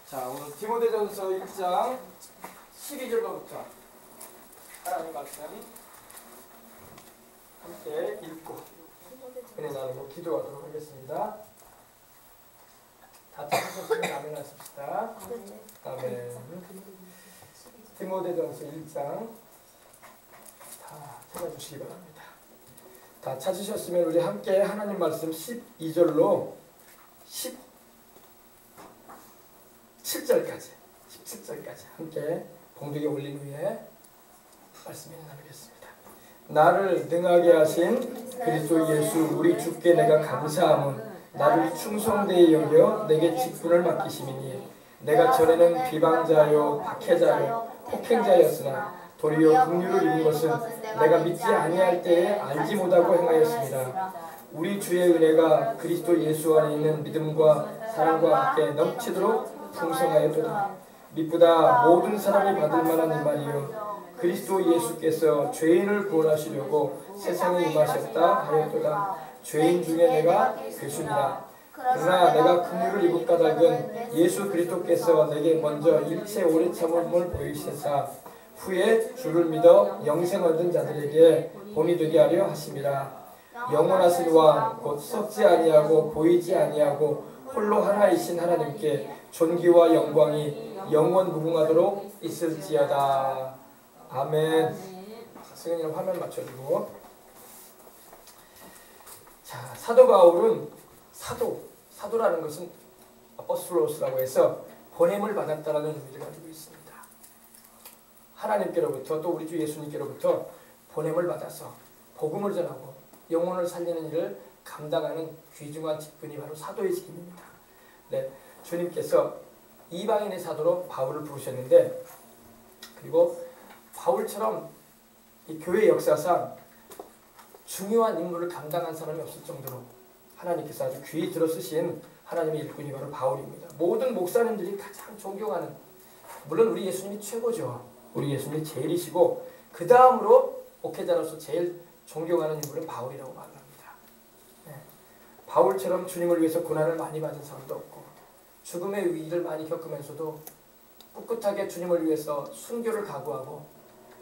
자, 오늘 디모데전서 1장 12절부터 하나님 말씀 함께 읽고 은혜 나누고 기도하도록 하겠습니다. 다 찾으셨으면 아멘 하십시다. 아멘. 디모데전서 1장 다 찾아주시기 바랍니다. 다 찾으셨으면 우리 함께 하나님 말씀 12절로 17절까지 함께 봉독에 올린 후에 말씀을 나누겠습니다. 나를 능하게 하신 그리스도 예수 우리 주께 내가 감사함은 나를 충성되이 여겨 내게 직분을 맡기심이니 내가 전에는 비방자요 박해자요 폭행자였으나 도리어 긍휼을 입은 것은 내가 믿지 아니할 때에 알지 못하고 행하였습니다. 우리 주의 은혜가 그리스도 예수 안에 있는 믿음과 사랑과 함께 넘치도록 풍성하였도다. 미쁘다 모든 사람이 받을 만한 이 말이요 그리스도 예수께서 죄인을 구원하시려고 세상에 임하셨다 하였도다. 죄인 중에 내가 괴순이라. 그러나 내가 긍휼을 입은 까닭은 예수 그리스도께서 내게 먼저 일체 오래 참음을 보이시사 후에 주를 믿어 영생 얻은 자들에게 본이 되게 하려 하심이라. 영원하신 왕 곧 썩지 아니하고 보이지 아니하고 홀로 하나이신 하나님께 존귀와 영광이 영원 무궁하도록 있을지어다. 아멘. 승현이랑 화면 맞춰주고. 자, 사도 바울은 사도라는 것은 아포스톨로스라고 해서 보냄을 받았다라는 의미를 가지고 있습니다. 하나님께로부터 또 우리 주 예수님께로부터 보냄을 받아서 복음을 전하고 영혼을 살리는 일을 감당하는 귀중한 직분이 바로 사도의 직임입니다. 네, 주님께서 이방인의 사도로 바울을 부르셨는데, 그리고 바울처럼 이 교회 역사상 중요한 임무를 감당한 사람이 없을 정도로 하나님께서 아주 귀히 들어쓰신 하나님의 일꾼이 바로 바울입니다. 모든 목사님들이 가장 존경하는, 물론 우리 예수님이 최고죠. 우리 예수님이 제일이시고 그 다음으로 목회자로서 제일 존경하는 인물은 바울이라고 말합니다. 네. 바울처럼 주님을 위해서 고난을 많이 받은 사람도 없고 죽음의 위기를 많이 겪으면서도 꿋꿋하게 주님을 위해서 순교를 각오하고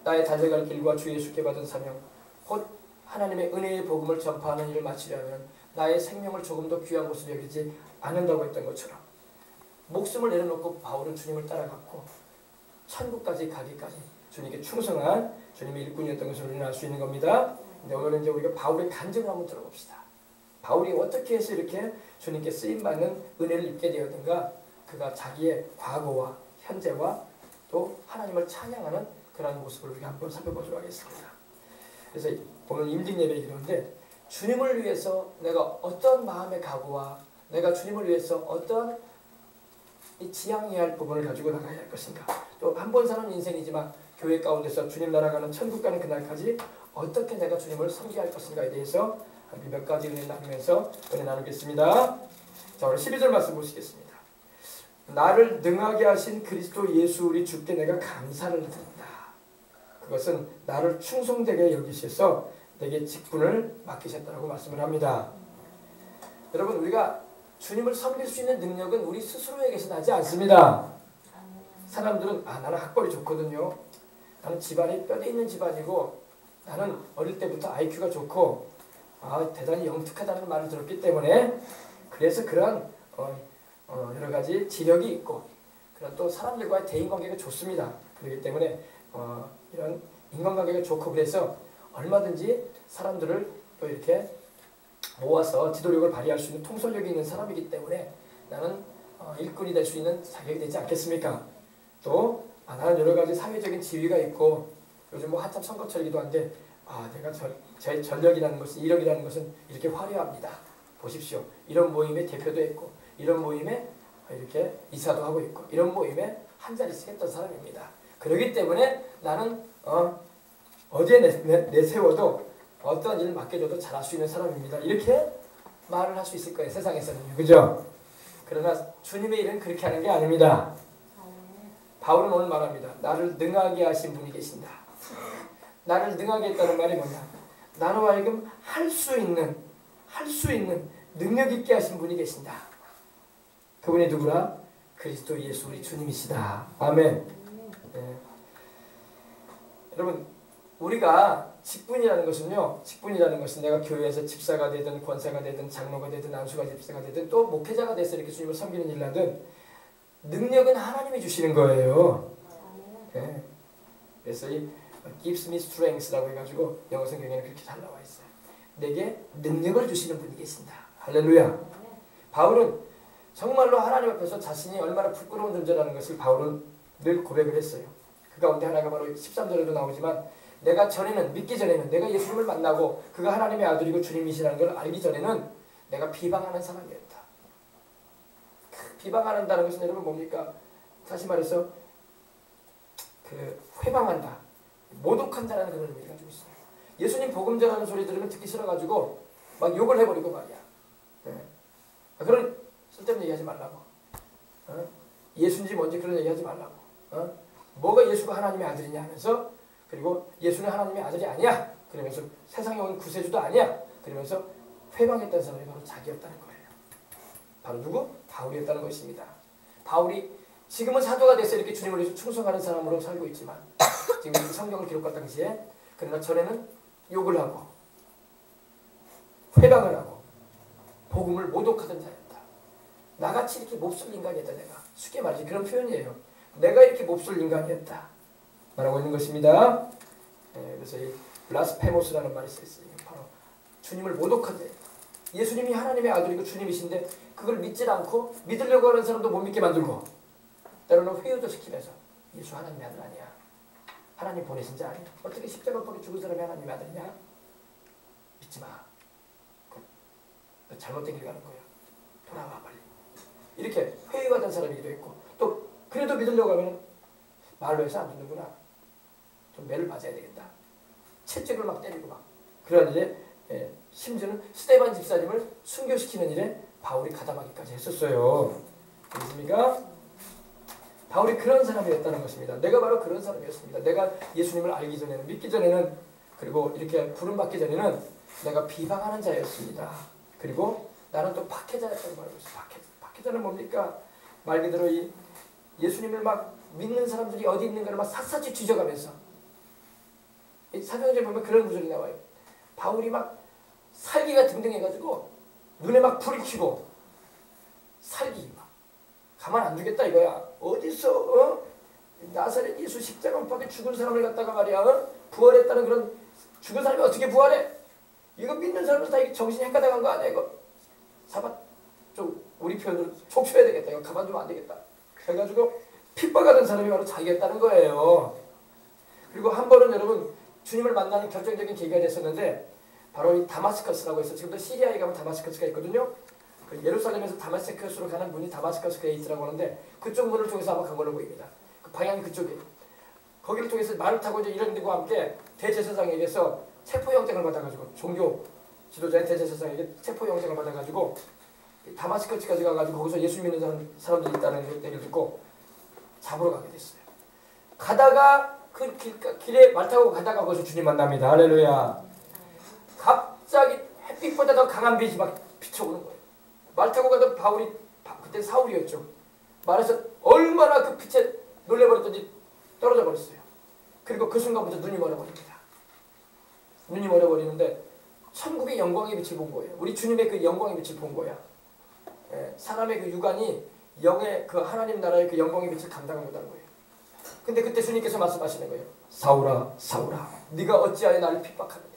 나의 달려갈 길과 주 예수께 받은 사명 곧 하나님의 은혜의 복음을 전파하는 일을 마치려면 나의 생명을 조금 더 귀한 것으로 여기지 않는다고 했던 것처럼 목숨을 내려놓고 바울은 주님을 따라갔고 천국까지 가기까지 주님께 충성한 주님의 일꾼이었던 것을 우리는 알 수 있는 겁니다. 근데 오늘은 이제 우리가 바울의 간증을 한번 들어봅시다. 바울이 어떻게 해서 이렇게 주님께 쓰임받는 은혜를 입게 되었는가, 그가 자기의 과거와 현재와 또 하나님을 찬양하는 그런 모습을 우리가 한번 살펴보도록 하겠습니다. 그래서 오늘 임직 예배 기도인데, 주님을 위해서 내가 어떤 마음의 각오와 내가 주님을 위해서 어떤 이 지향해야 할 부분을 가지고 나가야 할 것인가, 또 한 번 사는 인생이지만 교회 가운데서 주님 나라가는 천국 가는 그날까지 어떻게 내가 주님을 섬겨야 할 것인가에 대해서 몇 가지 은혜 나누면서 은혜 나누겠습니다. 자, 오늘 12절 말씀 보시겠습니다. 나를 능하게 하신 그리스도 예수 우리 주께 내가 감사를 드린다. 그것은 나를 충성되게 여기셔서 내게 직분을 맡기셨다고 말씀을 합니다. 여러분, 우리가 주님을 섬길 수 있는 능력은 우리 스스로에게서 나지 않습니다. 사람들은 나는 학벌이 좋거든요. 나는 집안이 뼈대 있는 집안이고 나는 어릴 때부터 IQ가 좋고 대단히 영특하다는 말을 들었기 때문에 그래서 그런 여러 가지 지력이 있고 그런 또 사람들과의 대인관계가 좋습니다. 그렇기 때문에 이런 인간관계가 좋고 그래서 얼마든지 사람들을 또 이렇게 모아서 지도력을 발휘할 수 있는 통솔력이 있는 사람이기 때문에 나는 일꾼이 될 수 있는 자격이 되지 않겠습니까? 또 나는 여러 가지 사회적인 지위가 있고 요즘 뭐 한참 선거철이기도 한데 내가 제 전력이라는 것은 이력이라는 것은 이렇게 화려합니다. 보십시오. 이런 모임에 대표도 했고 이런 모임에 이렇게 이사도 하고 있고 이런 모임에 한 자리씩 했던 사람입니다. 그렇기 때문에 나는 어디에 내세워도 어떤 일을 맡겨줘도 잘할 수 있는 사람입니다. 이렇게 말을 할 수 있을 거예요. 세상에서는. 그죠? 그러나 주님의 일은 그렇게 하는 게 아닙니다. 바울은 오늘 말합니다. 나를 능하게 하신 분이 계신다. 나를 능하게 했다는 말이 뭐냐? 나로 하여금 할 수 있는 능력 있게 하신 분이 계신다. 그분이 누구라? 그리스도 예수 우리 주님이시다. 아멘. 네. 여러분 우리가 직분이라는 것은 내가 교회에서 집사가 되든 권사가 되든 장로가 되든 안수가 집사가 되든 또 목회자가 돼서 이렇게 주님을 섬기는 일 하든 능력은 하나님이 주시는 거예요. 네. 그래서 이 gives me strength라고 해가지고 영어 성경에는 그렇게 잘 나와 있어요. 내게 능력을 주시는 분이 계신다. 할렐루야. 바울은 정말로 하나님 앞에서 자신이 얼마나 부끄러운 존재라는 것을 바울은 늘 고백을 했어요. 그 가운데 하나가 바로 13절에도 나오지만 내가 전에는 믿기 전에는 내가 예수님을 만나고 그가 하나님의 아들이고 주님이시라는 걸 알기 전에는 내가 비방하는 사람이었다. 비방한다는 것은 여러분 뭡니까? 다시 말해서 그 회방한다, 모독한다는 그런 의미를 가지고 있어요. 예수님 복음 전하는 소리 들으면 듣기 싫어가지고 막 욕을 해버리고 말이야. 네. 그런 쓸데없는 얘기하지 말라고. 예수인지 뭔지 그런 얘기하지 말라고. 뭐가 예수가 하나님의 아들이냐 하면서 그리고 예수는 하나님의 아들이 아니야. 그러면서 세상에 온 구세주도 아니야. 그러면서 회방했던 사람이 바로 자기였다는 거예요. 바로 누구? 바울이었다는 것입니다. 바울이 지금은 사도가 돼서 이렇게 주님을 위해서 충성하는 사람으로 살고 있지만 지금 성경을 기록할 당시에 그러나 전에는 욕을 하고 회방을 하고 복음을 모독하던 자였다. 나같이 이렇게 몹쓸 인간이었다. 내가 쉽게 말하지 그런 표현이에요. 내가 이렇게 몹쓸 인간이었다 말하고 있는 것입니다. 그래서 이 블라스페모스라는 말이 있어요. 바로 주님을 모독한 자였다. 예수님이 하나님의 아들이고 주님이신데 그걸 믿질 않고 믿으려고 하는 사람도 못 믿게 만들고 때로는 회유도 시키면서 예수 하나님의 아들 아니야. 하나님 보내신 자 아니야. 어떻게 십자가 못 박혀 죽은 사람이 하나님의 아들이냐? 믿지 마. 너 잘못된 길 가는 거야. 돌아와 빨리. 이렇게 회유하던 사람이기도 했고 또 그래도 믿으려고 하면 말로 해서 안 듣는구나. 좀 매를 맞아야 되겠다. 채찍을 막 때리고 막 그런 일에 심지어는 스데반 집사님을 순교시키는 일에 바울이 가담하기까지 했었어요. 그렇습니까? 바울이 그런 사람이었다는 것입니다. 내가 바로 그런 사람이었습니다. 내가 예수님을 알기 전에는 믿기 전에는 그리고 이렇게 부름받기 전에는 내가 비방하는 자였습니다. 그리고 나는 또 박해자였다고 말하고 있어요. 박해자는 뭡니까? 말 그대로 이 예수님을 막 믿는 사람들이 어디 있는가를 막 샅샅이 뒤져가면서 사도행전에 보면 그런 구절이 나와요. 바울이 막 살기가 등등해가지고 눈에 막 불이 켜고 살기 막 가만 안 두겠다 이거야. 어디서 나사렛 예수 십자가 못 박혀 죽은 사람을 갖다가 말이야 부활했다는 그런 죽은 사람이 어떻게 부활해? 이거 믿는 사람들 다 정신이 헷갈려간 거 아니야 이거. 사bat 좀 우리 표현으로 촉쳐야 되겠다. 이거 가만두면 안 되겠다. 그래가지고 핍박하던 사람이 바로 자기였다는 거예요. 그리고 한 번은 여러분 주님을 만나는 결정적인 계기가 됐었는데 바로 이 다마스커스라고 해서 지금도 시리아에 가면 다마스커스가 있거든요. 그 예루살렘에서 다마스커스로 가는 문이 다마스커스 게이트라고 하는데 그쪽 문을 통해서 아마 간 걸로 보입니다. 그 방향이 그쪽이에요. 거기를 통해서 말을 타고 이제 이런 데와 함께 대제사장에게서 체포영장을 받아가지고 종교 지도자인 대제사장에게 체포영장을 받아가지고 다마스커스까지 가가지고 거기서 예수 믿는 사람들이 있다는 얘기를 듣고 잡으러 가게 됐어요. 가다가 그 길에 말 타고 가다가 거기서 주님 만납니다. 할렐루야. 갑자기 햇빛보다 더 강한 빛이 막 비춰오는 거예요. 말 타고 가던 바울이 그때 사울이었죠. 말해서 얼마나 그 빛에 놀래버렸더니 떨어져 버렸어요. 그리고 그 순간부터 눈이 멀어버립니다. 눈이 멀어버리는데 천국의 영광의 빛을 본 거예요. 우리 주님의 그 영광의 빛을 본 거야. 사람의 그 육안이 영의 그 하나님 나라의 그 영광의 빛을 감당을 못하는 거예요. 근데 그때 주님께서 말씀하시는 거예요. 사울아 사울아 네가 어찌하여 나를 핍박하느냐.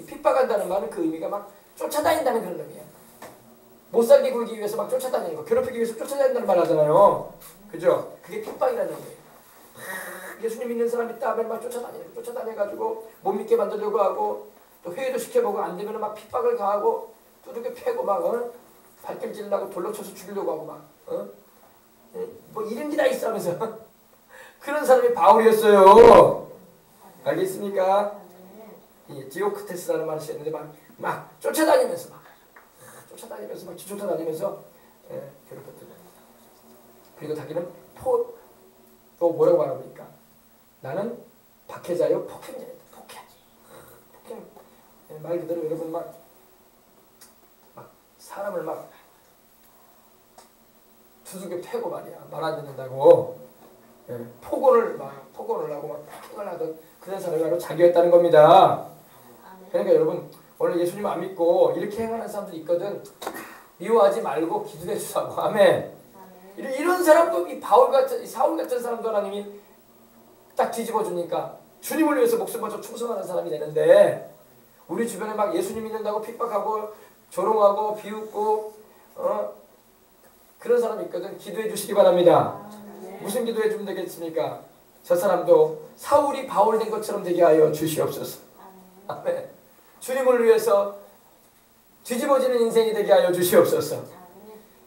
핍박한다는 말은 그 의미가 막 쫓아다닌다는 그런 의미야. 못살게 굴기 위해서 막 쫓아다니는 거, 괴롭히기 위해서 쫓아다닌다는 말 하잖아요. 그죠? 그게 핍박이라는 거예요. 예수님 믿는 사람 있다 하면 막 쫓아다니는 거, 쫓아다녀가지고 못 믿게 만들려고 하고 또 회의도 시켜보고 안 되면 막 핍박을 가하고 두들겨 패고 막 발길 찔라고 돌로 쳐서 죽이려고 하고 막 뭐 이런 게 다 있어 하면서 그런 사람이 바울이었어요. 알겠습니까? 이 디오크테스라는 말을 쓰였는데 막 쫓아다니면서 막 쫓아다니면서 괴롭혔던 거예요. 그리고 자기는 또 뭐라고 말합니까? 나는 박해자요 폭행자였다. 폭행 말 그대로 여러분 막 사람을 막 두들겨 패고 말이야. 말 안 듣는다고. 예, 폭언을 하고 막 폭행을 하던 그런 사람이 바로 자기였다는 겁니다. 그러니까 여러분 오늘 예수님 안 믿고 이렇게 행하는 사람들이 있거든. 미워하지 말고 기도해 주라고. 아멘. 이런 사람도 이 사울 같은 사람도 하나님이 딱 뒤집어 주니까 주님을 위해서 목숨 바쳐 충성하는 사람이 되는데, 우리 주변에 막 예수님 믿는다고 핍박하고 조롱하고 비웃고 그런 사람이 있거든. 기도해 주시기 바랍니다. 무슨 기도해 주면 되겠습니까? 저 사람도 사울이 바울 된 것처럼 되게 하여 주시옵소서. 아멘. 주님을 위해서 뒤집어지는 인생이 되게 하여 주시옵소서.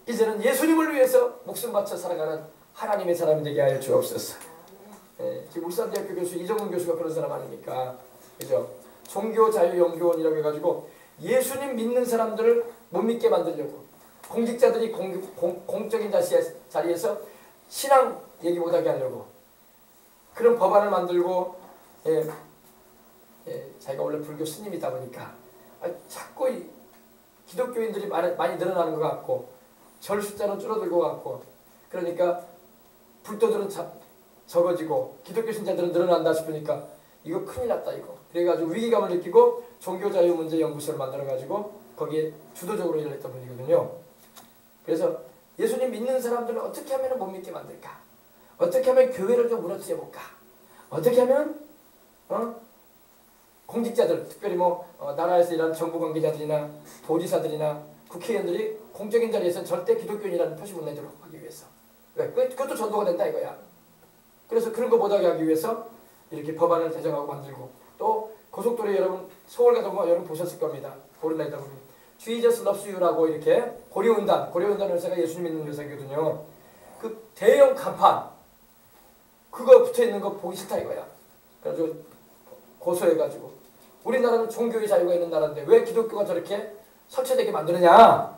이제는 예수님을 위해서 목숨 바쳐 살아가는 하나님의 사람이 되게 하여 주옵소서. 예, 지금 울산대학교 교수 이정훈 교수가 그런 사람 아닙니까? 그죠? 종교자유연구원이라고 해가지고 예수님 믿는 사람들을 못 믿게 만들려고, 공직자들이 공적인 자리에서 신앙 얘기 못하게 하려고 그런 법안을 만들고, 자기가 원래 불교 스님이다 보니까 자꾸 기독교인들이 많이 늘어나는 것 같고 절 숫자는 줄어들고 같고, 그러니까 불도들은 적어지고 기독교 신자들은 늘어난다 싶으니까 이거 큰일 났다 이거. 그래가지고 위기감을 느끼고 종교자유문제연구소를 만들어가지고 거기에 주도적으로 일을 했던 분이거든요. 그래서 예수님 믿는 사람들은 어떻게 하면 못 믿게 만들까? 어떻게 하면 교회를 좀 무너뜨려 볼까? 어떻게 하면 공직자들, 특별히 나라에서 일하는 정부 관계자들이나 도지사들이나 국회의원들이 공적인 자리에서는 절대 기독교인이라는 표시 못 내도록 하기 위해서. 왜? 그것도 전도가 된다 이거야. 그래서 그런 거 못하게 하기 위해서 이렇게 법안을 제정하고 만들고, 또 고속도로에 여러분 서울 가다 보면 여러분 보셨을 겁니다. 고린도에다 보면 Jesus loves you라고 이렇게 고려은단 열쇠가 예수님 믿는 열쇠거든요. 그 대형 간판 그거 붙어있는 거 보기 싫다 이거야. 그래가지고 고소해가지고, 우리나라는 종교의 자유가 있는 나라인데 왜 기독교가 저렇게 설치되게 만드느냐,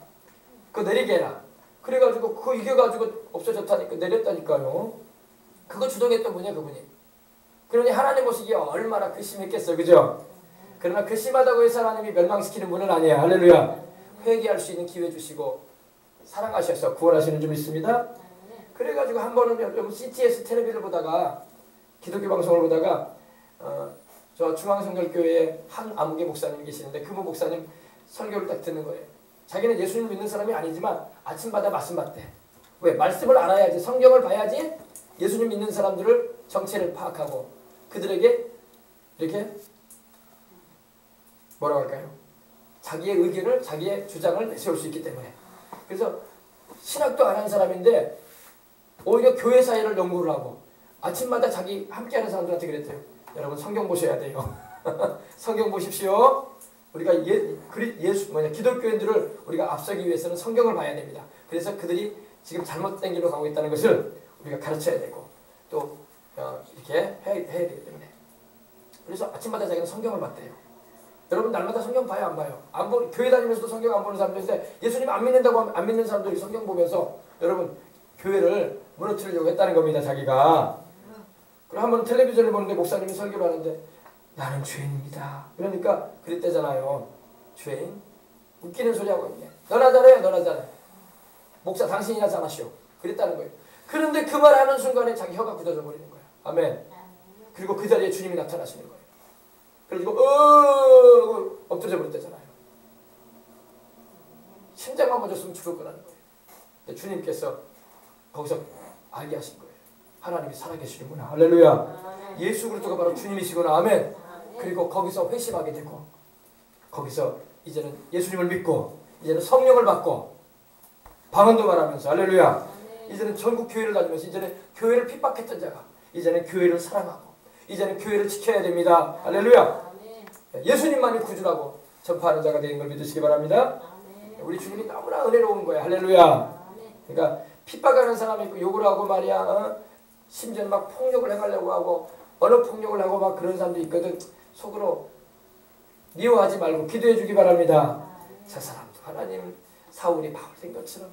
그거 내리게 해라. 그래가지고 그거 이겨가지고 없어졌다니까, 내렸다니까요. 그거 주동했던 분이야 그분이. 그러니 하나님 보시기에 얼마나 괘씸했겠어요. 그죠? 그러나 괘씸하다고 해서 하나님이 멸망시키는 분은 아니에요. 할렐루야. 회개할 수 있는 기회 주시고 사랑하셔서 구원하시는 줄 믿습니다. 그래가지고 한 번은 여러분 CTS 텔레비를 보다가, 기독교 방송을 보다가 저 중앙성결교회에 한 아무개 목사님이 계시는데 그 목사님 설교를 딱 듣는 거예요. 자기는 예수님을 믿는 사람이 아니지만 아침마다 말씀 받대. 왜? 말씀을 알아야지, 성경을 봐야지 예수님 믿는 사람들을 정체를 파악하고 그들에게 이렇게 뭐라고 할까요? 자기의 의견을, 자기의 주장을 내세울 수 있기 때문에. 그래서 신학도 안 한 사람인데 오히려 교회 사회를 연구를 하고 아침마다 자기 함께하는 사람들한테 그랬대요. 여러분 성경 보셔야 돼요. 성경 보십시오. 우리가 기독교인들을 우리가 앞서기 위해서는 성경을 봐야 됩니다. 그래서 그들이 지금 잘못된 길로 가고 있다는 것을 우리가 가르쳐야 되고 또 이렇게 해야 되기 때문에. 그래서 아침마다 자기는 성경을 봤대요. 여러분 날마다 성경 봐요 안 봐요? 교회 다니면서도 성경 안 보는 사람들인데 예수님 안 믿는다고 하면 안 믿는 사람들이 성경 보면서 여러분 교회를 무너뜨리려고 했다는 겁니다. 자기가. 그리고 한 번 텔레비전을 보는데 목사님이 설교를 하는데 나는 죄인입니다. 그러니까 그랬대잖아요. 죄인? 웃기는 소리 하고 있네. 너나 잘해 너나 잘해. 목사 당신이나 잘하시오. 그랬다는 거예요. 그런데 그 말하는 순간에 자기 혀가 굳어져 버리는 거야. 아멘. 그리고 그 자리에 주님이 나타나시는 거예요. 그래가지고 엎드려 버렸대잖아요. 심장만 맞았으면 죽을 거라는 거예요. 근데 주님께서 거기서 알게 하신 거예요. 하나님이 살아계시는구나. 할렐루야. 예수 그리스도가 바로 주님이시구나. 아멘. 그리고 거기서 회심하게 되고 거기서 이제는 예수님을 믿고 이제는 성령을 받고 방언도 말하면서 할렐루야. 이제는 전국 교회를 다니면서 이제는 교회를 핍박했던 자가 이제는 교회를 사랑하고 이제는 교회를 지켜야 됩니다. 할렐루야. 예수님만이 구주라고 전파하는 자가 되는 걸 믿으시기 바랍니다. 우리 주님이 너무나 은혜로운 거예요. 할렐루야. 그러니까 핍박하는 사람이 있고 욕을 하고 말이야. 심지어는 막 폭력을 행하려고 하고 언어 폭력을 하고 막 그런 사람도 있거든. 속으로 미워하지 말고 기도해 주기 바랍니다. 저 사람도 하나님 사울이 바울 된 것처럼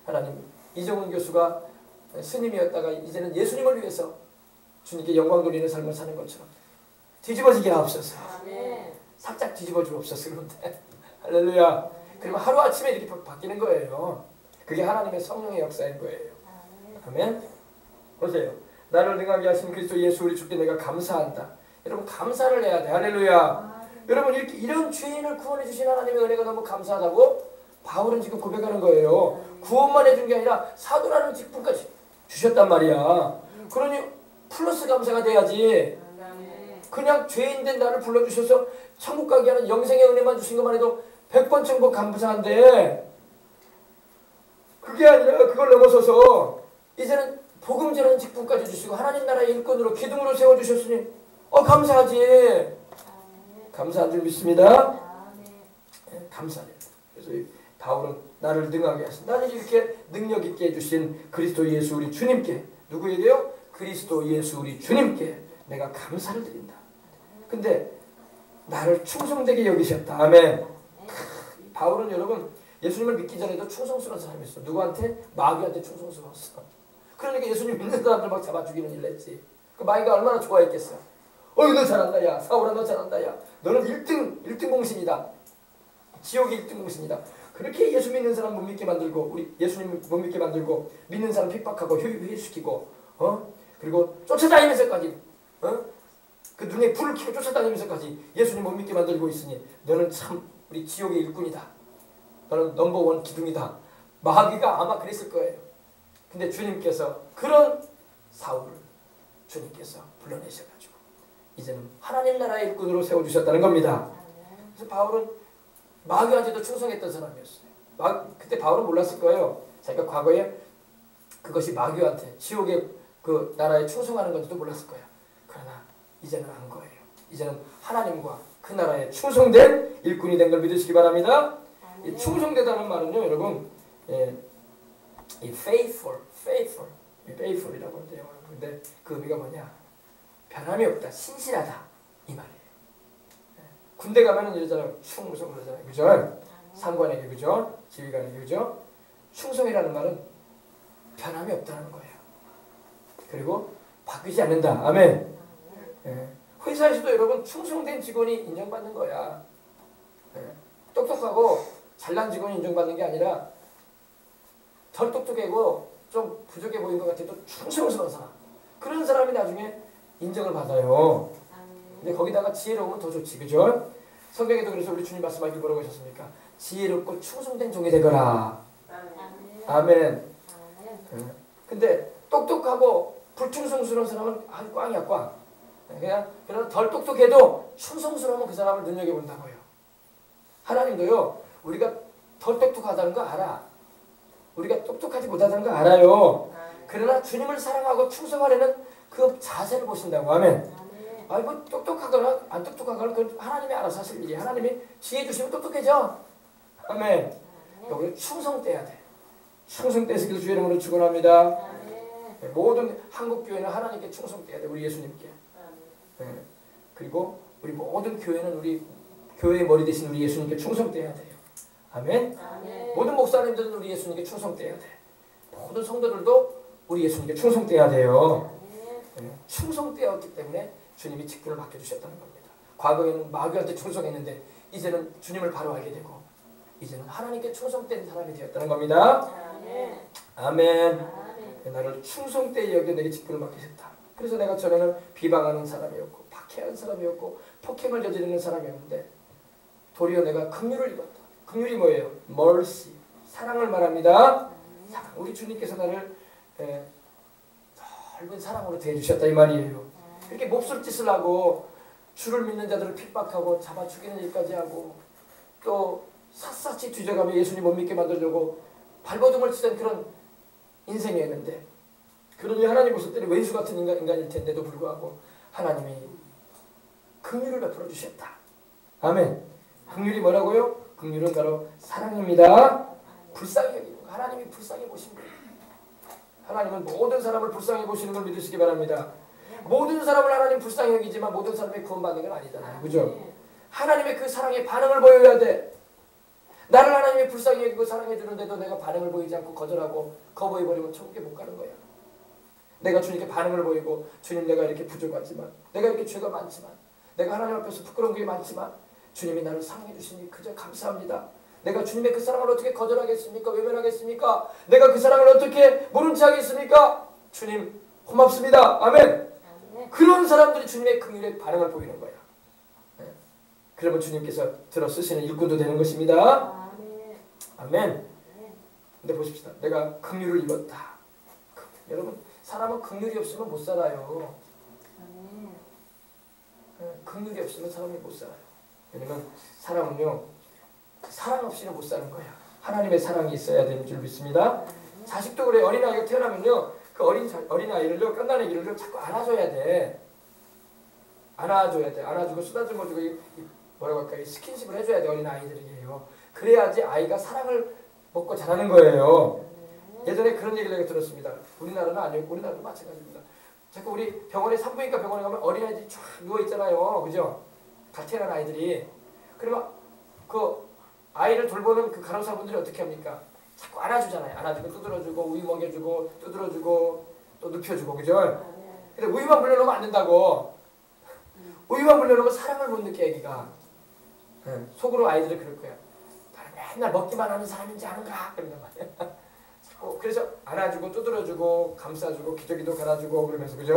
하나님 이정훈 교수가 스님이었다가 이제는 예수님을 위해서 주님께 영광 돌리는 삶을 사는 것처럼 뒤집어지게 하옵소서. 살짝 뒤집어 주옵소서. 그런데 할렐루야. 그러면 하루아침에 이렇게 바뀌는 거예요. 그게 하나님의 성령의 역사인 거예요. 아멘. 보세요. 나를 능하게 하신 그리스도 예수 우리 주께 내가 감사한다. 여러분 감사를 해야 돼. 할렐루야. 여러분 이런 죄인을 구원해 주신 하나님의 은혜가 너무 감사하다고 바울은 지금 고백하는 거예요. 구원만 해준 게 아니라 사도라는 직분까지 주셨단 말이야. 그러니 플러스 감사가 돼야지. 그냥 죄인된 나를 불러주셔서 천국 가게 하는 영생의 은혜만 주신 것만 해도 100번 천국 감사한데, 그게 아니라 그걸 넘어서서 이제는 복음 전하는 직분까지 주시고 하나님 나라의 일꾼으로 기둥으로 세워주셨으니 감사하지. 감사한 줄 믿습니다. 감사해요. 그래서 바울은 나를 능하게 하신, 나를 이렇게 능력 있게 해주신 그리스도 예수 우리 주님께, 누구에게요? 그리스도 예수 우리 주님께 내가 감사를 드린다. 근데 나를 충성되게 여기셨다. 아멘. 바울은 여러분 예수님을 믿기 전에도 충성스러운 사람이었어. 누구한테? 마귀한테 충성스러웠어. 그러니까 예수님 믿는 사람들 막 잡아 죽이는 일을 했지. 그 마귀가 얼마나 좋아했겠어. 너 잘한다 야. 사울아 너 잘한다 야. 너는 1등 공신이다. 지옥의 1등 공신이다. 그렇게 예수 믿는 사람 못 믿게 만들고, 우리 예수님 못 믿게 만들고, 믿는 사람 핍박하고 회유시키고, 그리고 쫓아다니면서까지, 그 눈에 불을 켜고 쫓아다니면서까지 예수님 못 믿게 만들고 있으니 너는 참 우리 지옥의 일꾼이다. 너는 넘버원 기둥이다. 마귀가 아마 그랬을 거예요. 근데 주님께서 그런 사울을 주님께서 불러내셔가지고 이제는 하나님 나라의 일꾼으로 세워주셨다는 겁니다. 그래서 바울은 마귀한테도 충성했던 사람이었어요. 그때 바울은 몰랐을 거예요. 자기가 과거에 그것이 마귀한테 지옥의 그 나라에 충성하는 건지도 몰랐을 거예요. 그러나 이제는 안 거예요. 이제는 하나님과 그 나라에 충성된 일꾼이 된 걸 믿으시기 바랍니다. 이 충성되다는 말은요, 여러분, 이 faithful이라고 하는데요. 근데 그 의미가 뭐냐? 변함이 없다, 신실하다 이 말이에요. 군대 가면은 이러잖아요. 충성 그러잖아요. 그죠? 상관에게 그죠? 지휘관에게 그죠? 충성이라는 말은 변함이 없다는 거예요. 그리고 바뀌지 않는다. 아멘. 회사에서도 여러분 충성된 직원이 인정받는 거야. 똑똑하고 잘난 직원이 인정받는 게 아니라 덜 똑똑하고 좀 부족해 보이는 것 같아도 충성스러운 사람, 그런 사람이 나중에 인정을 받아요. 근데 거기다가 지혜로우면 더 좋지. 그죠? 성경에도 그래서 우리 주님 말씀하길 뭐라고 하셨습니까? 지혜롭고 충성된 종이 되거라. 아멘. 근데 똑똑하고 불충성스러운 사람은 아주 꽝이야 꽝. 그러나 덜 똑똑해도 충성스러우면 그 사람을 눈여겨본다고요. 하나님도요, 우리가 덜 똑똑하다는 거 알아. 우리가 똑똑하지 못하다는 거 알아요. 그러나 주님을 사랑하고 충성하려는 그 자세를 보신다고. 아멘. 뭐 똑똑하거나 안 똑똑하거나 그건 하나님이 알아서 하실 일이에요. 하나님이 지혜 주시면 똑똑해져. 아멘. 여기 충성돼야 돼. 충성돼서 주의 이름으로 축원합니다. 모든 한국 교회는 하나님께 충성돼야 돼. 우리 예수님께. 그리고 우리 모든 교회는 우리 교회의 머리 대신 우리 예수님께 충성돼야 돼요. 아멘. 모든 목사님들은 우리 예수님께 충성돼야 돼. 모든 성도들도 우리 예수님께 충성돼야 돼요. 충성되었기 때문에 주님이 직분을 맡겨주셨다는 겁니다. 과거에는 마귀한테 충성했는데 이제는 주님을 바로 알게 되고 이제는 하나님께 충성된 사람이 되었다는 겁니다. 아멘. 나를 충성되이 여겨 내게 직분을 맡기셨다. 그래서 내가 전에는 비방하는 사람이었고 박해하는 사람이었고 폭행을 저지르는 사람이었는데 도리어 내가 긍휼을 입었다. 긍휼이 뭐예요? mercy, 사랑을 말합니다. 사랑. 우리 주님께서 나를 넓은 사랑으로 대해주셨다 이 말이에요. 이렇게 몹쓸 짓을 하고 주를 믿는 자들을 핍박하고 잡아 죽이는 일까지 하고 또 샅샅이 뒤져가며 예수님 못 믿게 만들려고 발버둥을 치던 그런 인생이었는데, 그러니 하나님 보실 때는 왼수 같은 인간일 텐데도 불구하고 하나님이 긍휼을 베풀어 주셨다. 아멘. 긍휼이 뭐라고요? 긍휼은 바로 사랑입니다. 불쌍히 여기는 거. 하나님이 불쌍히 보신 거예요. 하나님은 모든 사람을 불쌍히 보시는 걸 믿으시기 바랍니다. 모든 사람을 하나님 불쌍히 여기지만 모든 사람이 구원받는 건 아니잖아요. 그죠? 하나님의 그 사랑에 반응을 보여야 돼. 나를 하나님이 불쌍히 여기고 사랑해 주는데도 내가 반응을 보이지 않고 거절하고 거부해버리면 천국에 못 가는 거야. 내가 주님께 반응을 보이고 주님 내가 이렇게 부족하지만 내가 이렇게 죄가 많지만 내가 하나님 앞에서 부끄러운 게 많지만 주님이 나를 사랑해 주시니 그저 감사합니다. 내가 주님의 그 사랑을 어떻게 거절하겠습니까? 외면하겠습니까? 내가 그 사랑을 어떻게 모른 체 하겠습니까? 주님 고맙습니다. 아멘. 그런 사람들이 주님의 긍휼의 반응을 보이는 거야. 그러면 주님께서 들어 쓰시는 일꾼도 되는 것입니다. 아멘. 근데 보십시다. 내가 긍휼을 입었다. 여러분 사람은 긍휼이 없으면 못 살아요. 긍휼이 없으면 사람이 못 살아요. 왜냐면 사람은요 사랑 없이는 못 사는 거야. 하나님의 사랑이 있어야 되는 줄 믿습니다. 자식도 그래. 어린아이가 태어나면요 그 어린아이를요 깐난애기를요 자꾸 안아줘야 돼. 안아줘야 돼. 안아주고 쓰다듬어주고 뭐라고 할까 스킨십을 해줘야 돼. 어린아이들에게요. 그래야지 아이가 사랑을 먹고 자라는 거예요. 예전에 그런 얘기를 내가 들었습니다. 우리나라는 아니고 우리나라도 마찬가지입니다. 자꾸 우리 병원에 산부인과 병원에 가면 어린아이들이 쫙 누워있잖아요. 그죠? 갓 태어난 아이들이. 그러면 그 아이를 돌보는 그 간호사분들이 어떻게 합니까? 자꾸 안아주잖아요. 안아주고 두드러주고 우유 먹여주고 두드러주고 또 눕혀주고 그죠? 근데 우유만 불려놓으면 안 된다고. 우유만 불려놓으면 사랑을 못 느껴 애기가. 속으로 아이들이 그럴 거야. 나는 맨날 먹기만 하는 사람인지 아는가? 그런단 말이야. 그래서 안아주고 두드러주고 감싸주고 기저귀도 갈아주고 그러면서 그죠?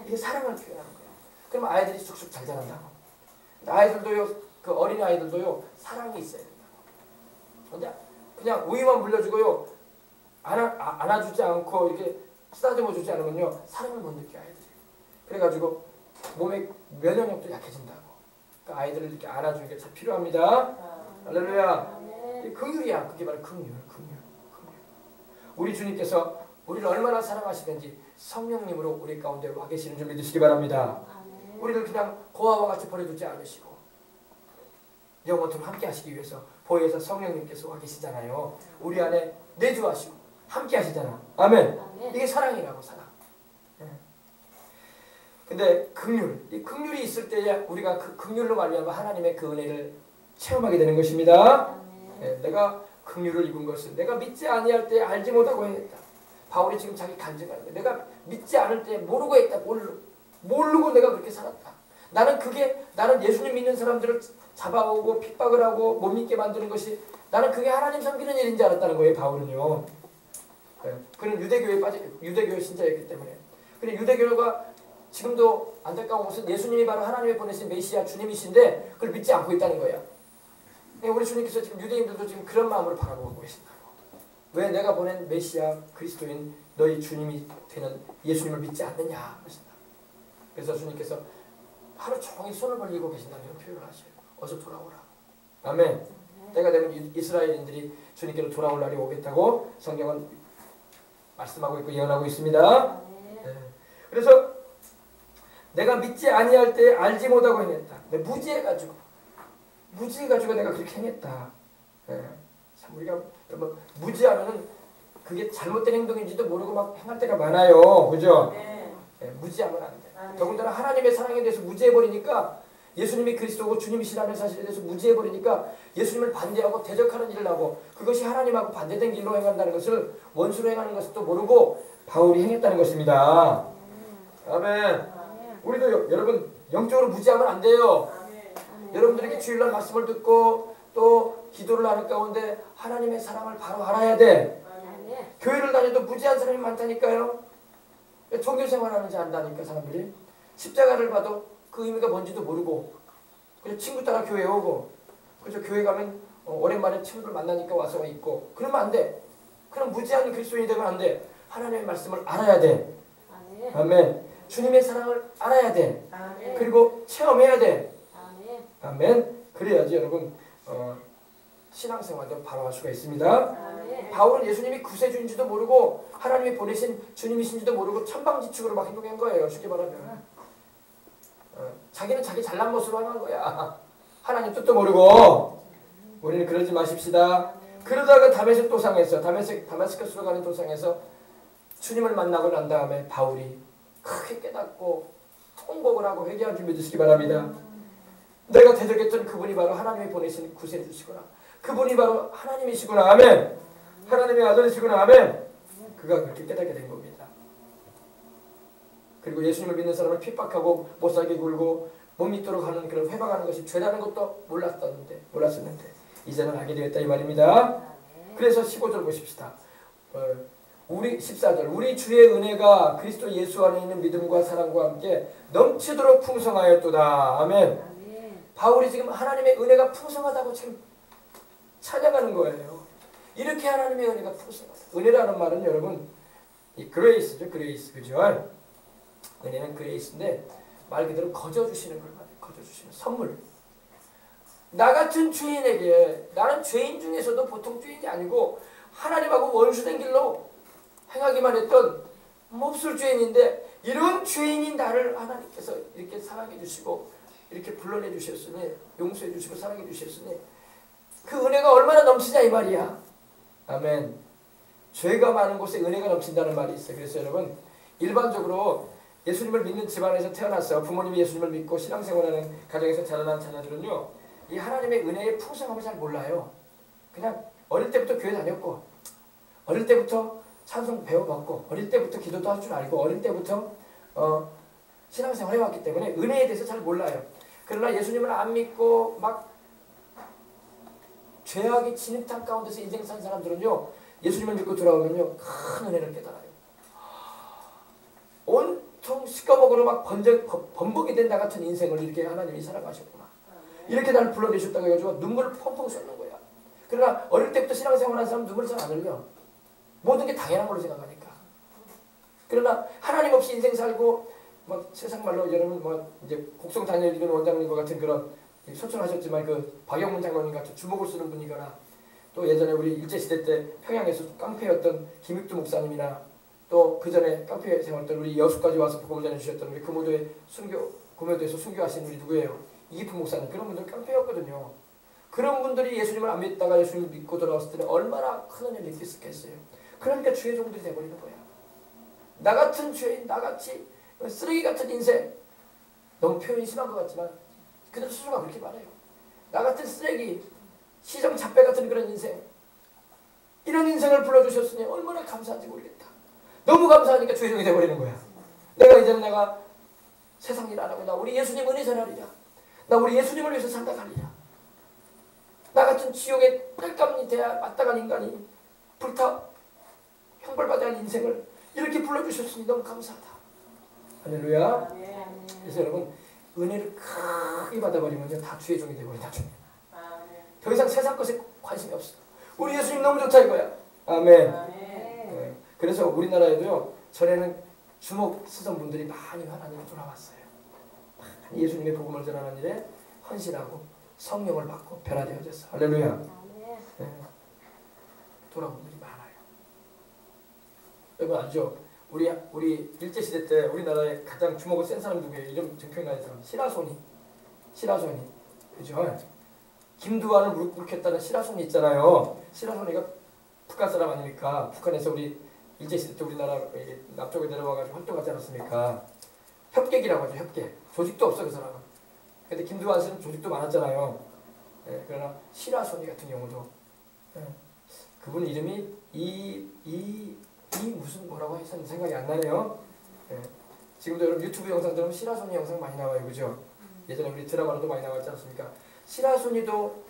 이게 사랑을 표현하는 거야. 그러면 아이들이 쑥쑥 잘 자란다고. 아이들도요 그 어린 아이들도요 사랑이 있어야 된다고. 그냥 우유만 물려주고요 안아주지 않고 이렇게 쓰다듬어 주지 않으면요 사랑을 못 느껴 아이들이. 그래가지고 몸의 면역력도 약해진다고. 그러니까 아이들을 이렇게 안아주는 게 참 필요합니다. 할렐루야. 긍휼이야. 그게 바로 긍휼. 우리 주님께서 우리를 얼마나 사랑하시든지 성령님으로 우리 가운데 와 계시는 줄 믿으시기 바랍니다. 우리를 그냥 고아와 같이 버려두지 않으시고 영원토록 함께 하시기 위해서 보혜사 성령님께서 와 계시잖아요. 우리 안에 내주하시고 함께 하시잖아. 아멘. 이게 사랑이라고 사랑. 근데 이 긍휼이 있을 때에 우리가 그 긍휼로 말미암아 하나님의 그 은혜를 체험하게 되는 것입니다. 내가 긍휼을 입은 것은 내가 믿지 아니할 때 알지 못하고 했다. 바울이 지금 자기 간증하는 거야. 내가 믿지 않을 때 모르고 했다. 모르고 내가 그렇게 살았다. 나는 예수님 믿는 사람들을 잡아오고 핍박을 하고 못 믿게 만드는 것이 나는 그게 하나님 섬기는 일인 줄 알았다는 거예요. 바울은요. 그는 유대교의 신자였기 때문에. 근데 유대교가 지금도 안타까운 것은 예수님이 바로 하나님이 보내신 메시아 주님이신데 그걸 믿지 않고 있다는 거예요. 우리 주님께서 지금 유대인들도 지금 그런 마음으로 바라보고 계신다고. 왜 내가 보낸 메시아 그리스도인 너희 주님이 되는 예수님을 믿지 않느냐 하신다. 그래서 주님께서 하루 종일 손을 벌리고 계신다는 표현을 하셔요. 어서 돌아오라. 아멘. 때가 되면 이스라엘인들이 주님께로 돌아올 날이 오겠다고 성경은 말씀하고 있고 예언하고 있습니다. 그래서 내가 믿지 아니할 때 알지 못하고 행했다. 무지해가지고 내가 그렇게 행했다. 참 우리가 뭐 무지하면은 그게 잘못된 행동인지도 모르고 막 행할 때가 많아요. 그죠? 무지하면 안 돼. 더군다나 하나님의 사랑에 대해서 무지해버리니까 예수님이 그리스도고 주님이시라는 사실에 대해서 무지해버리니까 예수님을 반대하고 대적하는 일을 하고 그것이 하나님하고 반대된 길로 행한다는 것을 원수로 행하는 것을 또 모르고 바울이 행했다는 것입니다. 아멘. 우리도 여러분 영적으로 무지하면 안 돼요. 여러분들에게 주일날 말씀을 듣고 또 기도를 하는 가운데 하나님의 사랑을 바로 알아야 돼. 교회를 다녀도 무지한 사람이 많다니까요. 종교생활하는지 안다니까 사람들이. 십자가를 봐도 그 의미가 뭔지도 모르고 그래서 친구 따라 교회에 오고 그래서 교회 가면 오랜만에 친구를 만나니까 와서 있고 그러면 안 돼. 그럼 무지한 그리스도인이 되면 안 돼. 하나님의 말씀을 알아야 돼. 아멘. 주님의 사랑을 알아야 돼. 그리고 체험해야 돼. 아멘. 그래야지 여러분 신앙생활도 바로 할 수가 있습니다. 바울은 예수님이 구세주인지도 모르고 하나님이 보내신 주님이신지도 모르고 천방지축으로 막 행동한 거예요. 쉽게 말하면 자기는 자기 잘난 모습으로 하는 거야. 하나님 뜻도 모르고. 우리는 그러지 마십시다. 그러다가 다메섹 도상에서 다메스커스로 가는 도상에서 주님을 만나고 난 다음에 바울이 크게 깨닫고 통곡을 하고 회개할 줄 믿으시기 바랍니다. 내가 대적했던 그분이 바로 하나님이 보내신 구세주시구나. 그분이 바로 하나님이시구나. 아멘. 하나님의 아들이시구나. 아멘. 그가 그렇게 깨닫게 된 겁니다. 그리고 예수님을 믿는 사람을 핍박하고 못살게 굴고 못 믿도록 하는 그런 회방하는 것이 죄라는 것도 몰랐었는데 이제는 알게 되었다 이 말입니다. 그래서 15절 보십시다. 우리 14절 우리 주의 은혜가 그리스도 예수 안에 있는 믿음과 사랑과 함께 넘치도록 풍성하였도다. 아멘. 바울이 지금 하나님의 은혜가 풍성하다고 지금 찬양하는 거예요. 이렇게 하나님의 은혜가 풍성하다. 은혜라는 말은 여러분 이 그레이스죠. 그레이스 그죠? 은혜는 그레이스인데 말 그대로 거저주시는 걸 말해요. 거저주시는 선물. 나 같은 죄인에게 나는 죄인 중에서도 보통 죄인이 아니고 하나님하고 원수된 길로 행하기만 했던 몹쓸 죄인인데 이런 죄인인 나를 하나님께서 이렇게 사랑해 주시고 이렇게 불러내 주셨으니 용서해 주시고 사랑해 주셨으니 그 은혜가 얼마나 넘치냐 이 말이야. 아멘. 죄가 많은 곳에 은혜가 넘친다는 말이 있어요. 그래서 여러분 일반적으로 예수님을 믿는 집안에서 태어나서 부모님이 예수님을 믿고 신앙생활하는 가정에서 자라난 자녀들은요 이 하나님의 은혜의 풍성함을 잘 몰라요. 그냥 어릴 때부터 교회 다녔고 어릴 때부터 찬송 배워봤고 어릴 때부터 기도도 할 줄 알고 어릴 때부터 신앙생활 해왔기 때문에 은혜에 대해서 잘 몰라요. 그러나 예수님을 안 믿고 막 죄악의 진흙탕 가운데서 인생 산 사람들은요 예수님을 믿고 돌아오면요 큰 은혜를 깨달아요. 온통 시꺼먹으로 막 번복이 된 나 같은 인생을 이렇게 하나님이 살아가셨구나. 이렇게 나를 불러내셨다고 해가지고 눈물을 펑펑 쏟는 거야. 그러나 어릴 때부터 신앙생활하는 사람은 눈물을 잘 안 흘려. 모든 게 당연한 걸로 생각하니까. 그러나 하나님 없이 인생 살고 뭐 세상 말로 여러분 뭐 이제 곡성 다니는 원장님과 같은 그런 소천하셨지만 그 박영문 장로님 같은 주먹을 쓰는 분이거나 또 예전에 우리 일제시대 때 평양에서 깡패였던 김익두 목사님이나 또 그 전에 깡패 생활했던 우리 여수까지 와서 복음을 전해주셨던 우리 금오도에 금오도에서 순교하신 우리 누구예요? 이기품 목사님. 그런 분들 깡패였거든요. 그런 분들이 예수님을 안 믿다가 예수님을 믿고 돌아왔을 때는 얼마나 큰 은혜를 느꼈겠어요. 그러니까 주의 종들이 돼버리는 거야. 나 같은 죄인, 나같이 쓰레기 같은 인생. 너무 표현이 심한 것 같지만 그들 스스로가 그렇게 말해요. 나 같은 쓰레기, 시정 잡배 같은 그런 인생. 이런 인생을 불러주셨으니 얼마나 감사한지 모르겠다. 너무 감사하니까 주의 종이 돼버리는 거야. 내가 세상 일 안 하고 나 우리 예수님 은혜 전하리라. 나 우리 예수님을 위해서 산다 가리라. 나 같은 지옥에 땔감이 돼야 마땅한 인간이 불타 형벌받아야 할 인생을 이렇게 불러주셨으니 너무 감사하다. 할렐루야. 그래서 여러분 은혜를 크게 받아버리면 다 주의 종이 되버린다. 더 이상 세상 것에 관심이 없어. 우리 예수님 너무 좋다 이거야. 아멘. 네. 그래서 우리나라에도요 전에는 주먹 쓰던 분들이 많이 하나님이 돌아왔어요. 많이 예수님의 복음을 전하는 일에 헌신하고 성령을 받고 변화되어졌어. 할렐루야. 네. 돌아온 분들이 많아요. 여러분 알죠? 우리 일제시대 때 우리나라에 가장 주먹을 센 사람 누구예요? 이름 정평가는 사람. 시라소니. 그죠? 김두한을 무릎 꿇겠다는 시라소니 있잖아요. 시라소니가 북한 사람 아닙니까? 북한에서 우리 일제시대 때 우리나라 남쪽에 내려와가지고 활동하지 않았습니까? 협객이라고 하죠. 협객. 조직도 없어 그 사람은. 근데 김두한 씨는 조직도 많았잖아요. 예, 그러나 시라소니 같은 경우도 그분 이름이 이 무슨 뭐라고 해서는 생각이 안 나네요. 예. 지금도 여러분 유튜브 영상 들으면 시라소니 영상 많이 나와요. 그죠? 예전에 우리 드라마로도 많이 나왔지 않습니까? 시라소니도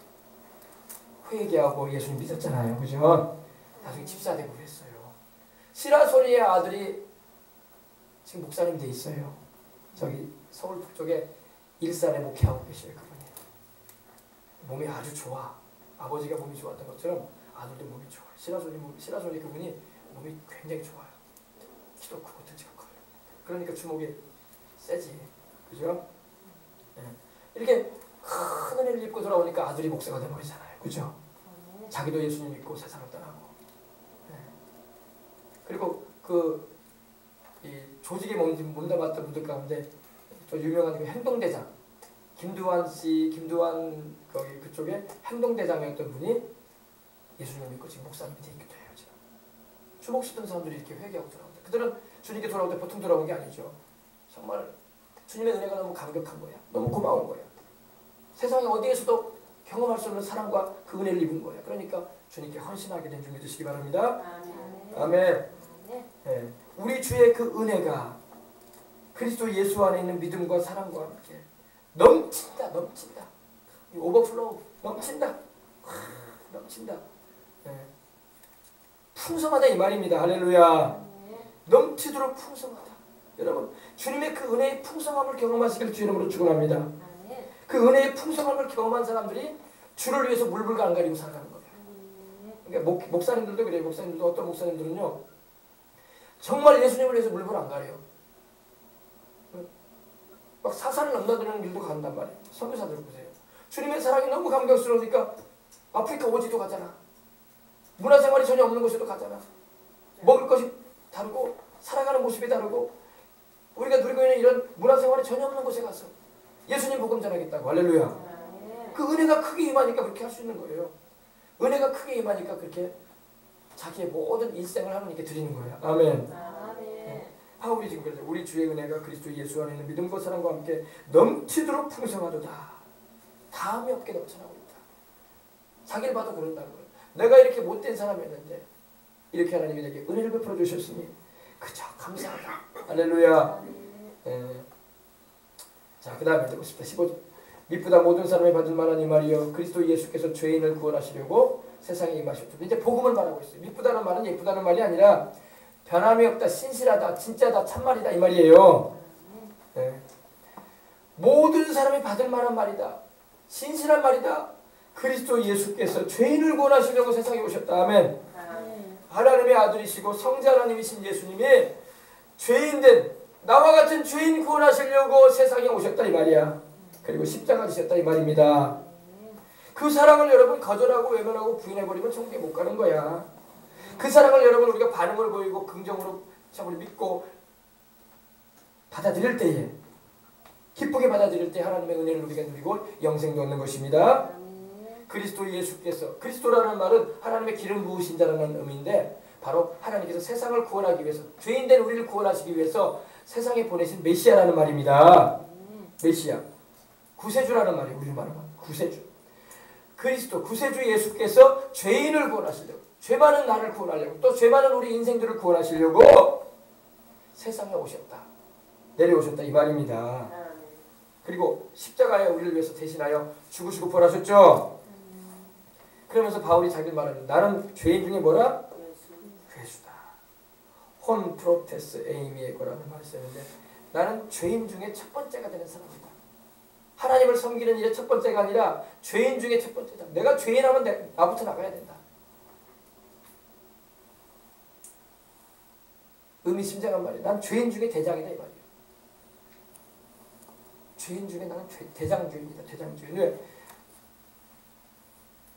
회개하고 예수님 믿었잖아요. 그죠? 나중에 집사되고 그랬어요. 시라소니의 아들이 지금 목사님 돼 있어요. 저기 서울 북쪽에 일산에 목회하고 계셔요. 그분이. 몸이 아주 좋아. 아버지가 몸이 좋았던 것처럼 아들도 몸이 좋아요. 시라소니 그분이 몸이 굉장히 좋아요. 키도 크고 등치가 커요. 그러니까 주먹이 세지. 그죠? 네. 이렇게 큰 은혜를 입고 돌아오니까 아들이 목사가 되버리잖아요. 그죠? 자기도 예수님 믿고 세상을 떠나고. 네. 그리고 이 조직에 몸담았던 분들 가운데 또 유명한 그 행동대장 김두한 거기 그쪽에 행동대장이었던 분이 예수님을 믿고 지금 목사님이 되기도 해요. 지금. 주먹 쓰던 사람들이 이렇게 회개하고 돌아온다. 그들은 주님께 돌아올 때 보통 돌아온 게 아니죠. 정말 주님의 은혜가 너무 감격한 거야. 너무 고마운 거야. 세상에 어디에서도 경험할 수 없는 사랑과 그 은혜를 입은 거야. 그러니까 주님께 헌신하게 된 줄 믿으시기 바랍니다. 아멘. 네. 우리 주의 그 은혜가 그리스도 예수 안에 있는 믿음과 사랑과 함께 넘친다. 오버플로우 넘친다. 넘친다. 네. 풍성하다 이 말입니다. 할렐루야. 넘치도록 풍성하다. 여러분 주님의 그 은혜의 풍성함을 경험하시길 주 이름으로 축원합니다. 그 은혜의 풍성함을 경험한 사람들이 주를 위해서 물불가 안 가리고 살아가는 거예요. 그러니까 목사님들도 그래요. 목사님들도 어떤 목사님들은요 정말 예수님을 위해서 물불 안 가려요. 막 사산을 넘나드는 길도 간단 말이에요. 선교사들 보세요. 주님의 사랑이 너무 감격스러우니까 아프리카 오지도 가잖아. 문화생활이 전혀 없는 곳에도 가잖아. 먹을 것이 다르고 살아가는 모습이 다르고 우리가 누리고 있는 이런 문화생활이 전혀 없는 곳에 가서 예수님 복음 전하겠다고. 할렐루야. 그 은혜가 크게 임하니까 그렇게 할 수 있는 거예요. 은혜가 크게 임하니까 그렇게 자기의 모든 일생을 하나님께 드리는 거예요. 아멘. 네. 바울이 지금 그러죠. 우리 주의 은혜가 그리스도 예수 안에 있는 믿음과 사랑과 함께 넘치도록 풍성하도다. 다음이 없게 넘쳐나고 있다. 자기를 봐도 그런다는 거예요. 내가 이렇게 못된 사람이었는데 이렇게 하나님이 내게 은혜를 베풀어 주셨으니 그저 감사하다. 할렐루야. 자, 그 다음에 15절. 미쁘다 모든 사람이 받을 만한 이 말이여 그리스도 예수께서 죄인을 구원하시려고 세상에 임하셨다. 이제 복음을 말하고 있어요. 미쁘다는 말은 예쁘다는 말이 아니라 변함이 없다, 신실하다, 진짜다, 참말이다 이 말이에요. 네. 모든 사람이 받을 만한 말이다. 신실한 말이다. 그리스도 예수께서 죄인을 구원하시려고 세상에 오셨다. 아멘. 하나님의 아들이시고 성자 하나님이신 예수님이 죄인된 나와 같은 죄인 구원하시려고 세상에 오셨다 이 말이야. 그리고 십자가 지셨다 이 말입니다. 그 사랑을 여러분 거절하고 외면하고 부인해버리면 천국에 못 가는 거야. 그 사랑을 여러분 우리가 반응을 보이고 긍정으로 참으로 믿고 받아들일 때에 기쁘게 받아들일 때 하나님의 은혜를 우리가 누리고 영생도 얻는 것입니다. 그리스도 예수께서 그리스도라는 말은 하나님의 기름 부으신 자라는 의미인데 바로 하나님께서 세상을 구원하기 위해서 죄인된 우리를 구원하시기 위해서 세상에 보내신 메시아라는 말입니다. 메시아 구세주라는 말이에요. 우리말로 구세주. 그리스도 구세주 예수께서 죄인을 구원하시려고 죄 많은 나를 구원하려고 또 죄 많은 우리 인생들을 구원하시려고 세상에 오셨다. 내려오셨다 이 말입니다. 그리고 십자가에 우리를 위해서 대신하여 죽으시고 부활하셨죠. 그러면서 바울이 자기를 말하는 나는 죄인 중에 뭐라? 괴수다. 혼 프로테스 에이미에고라는 말을 쓰는데 나는 죄인 중에 첫 번째가 되는 사람이다. 하나님을 섬기는 일의 첫 번째가 아니라 죄인 중에 첫 번째다. 내가 죄인하면 나부터 나가야 된다. 의미심장한 말이에요. 난 죄인 중에 대장이다 이 말이에요. 죄인 중에 나는 대장주의입니다. 대장주의. 왜?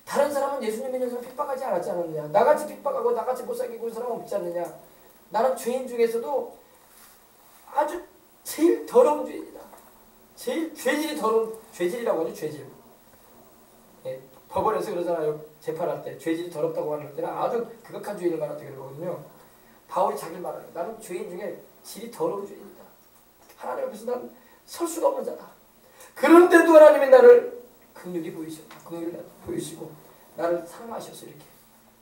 다른 사람은 예수님 믿는 사람 핍박하지 않았지 않았느냐. 나같이 핍박하고 나같이 못 사귀고 있는 사람은 없지 않느냐. 나는 죄인 중에서도 아주 제일 더러운 죄인이다. 제일 죄질이 더러운 죄질이라고 하죠. 죄질. 예, 법원에서 그러잖아요. 재판할 때 죄질이 더럽다고 하는 때는 아주 극악한 죄인을 말할 때 그러거든요. 바울이 자기를 말하는 나는 죄인 중에 질이 더러운 죄인이다. 하나님 앞에서 난 설 수가 없는 자다. 그런데도 하나님이 나를 긍휼히 보이셨다. 긍휼히 보이시고 나를 사랑하셔서 이렇게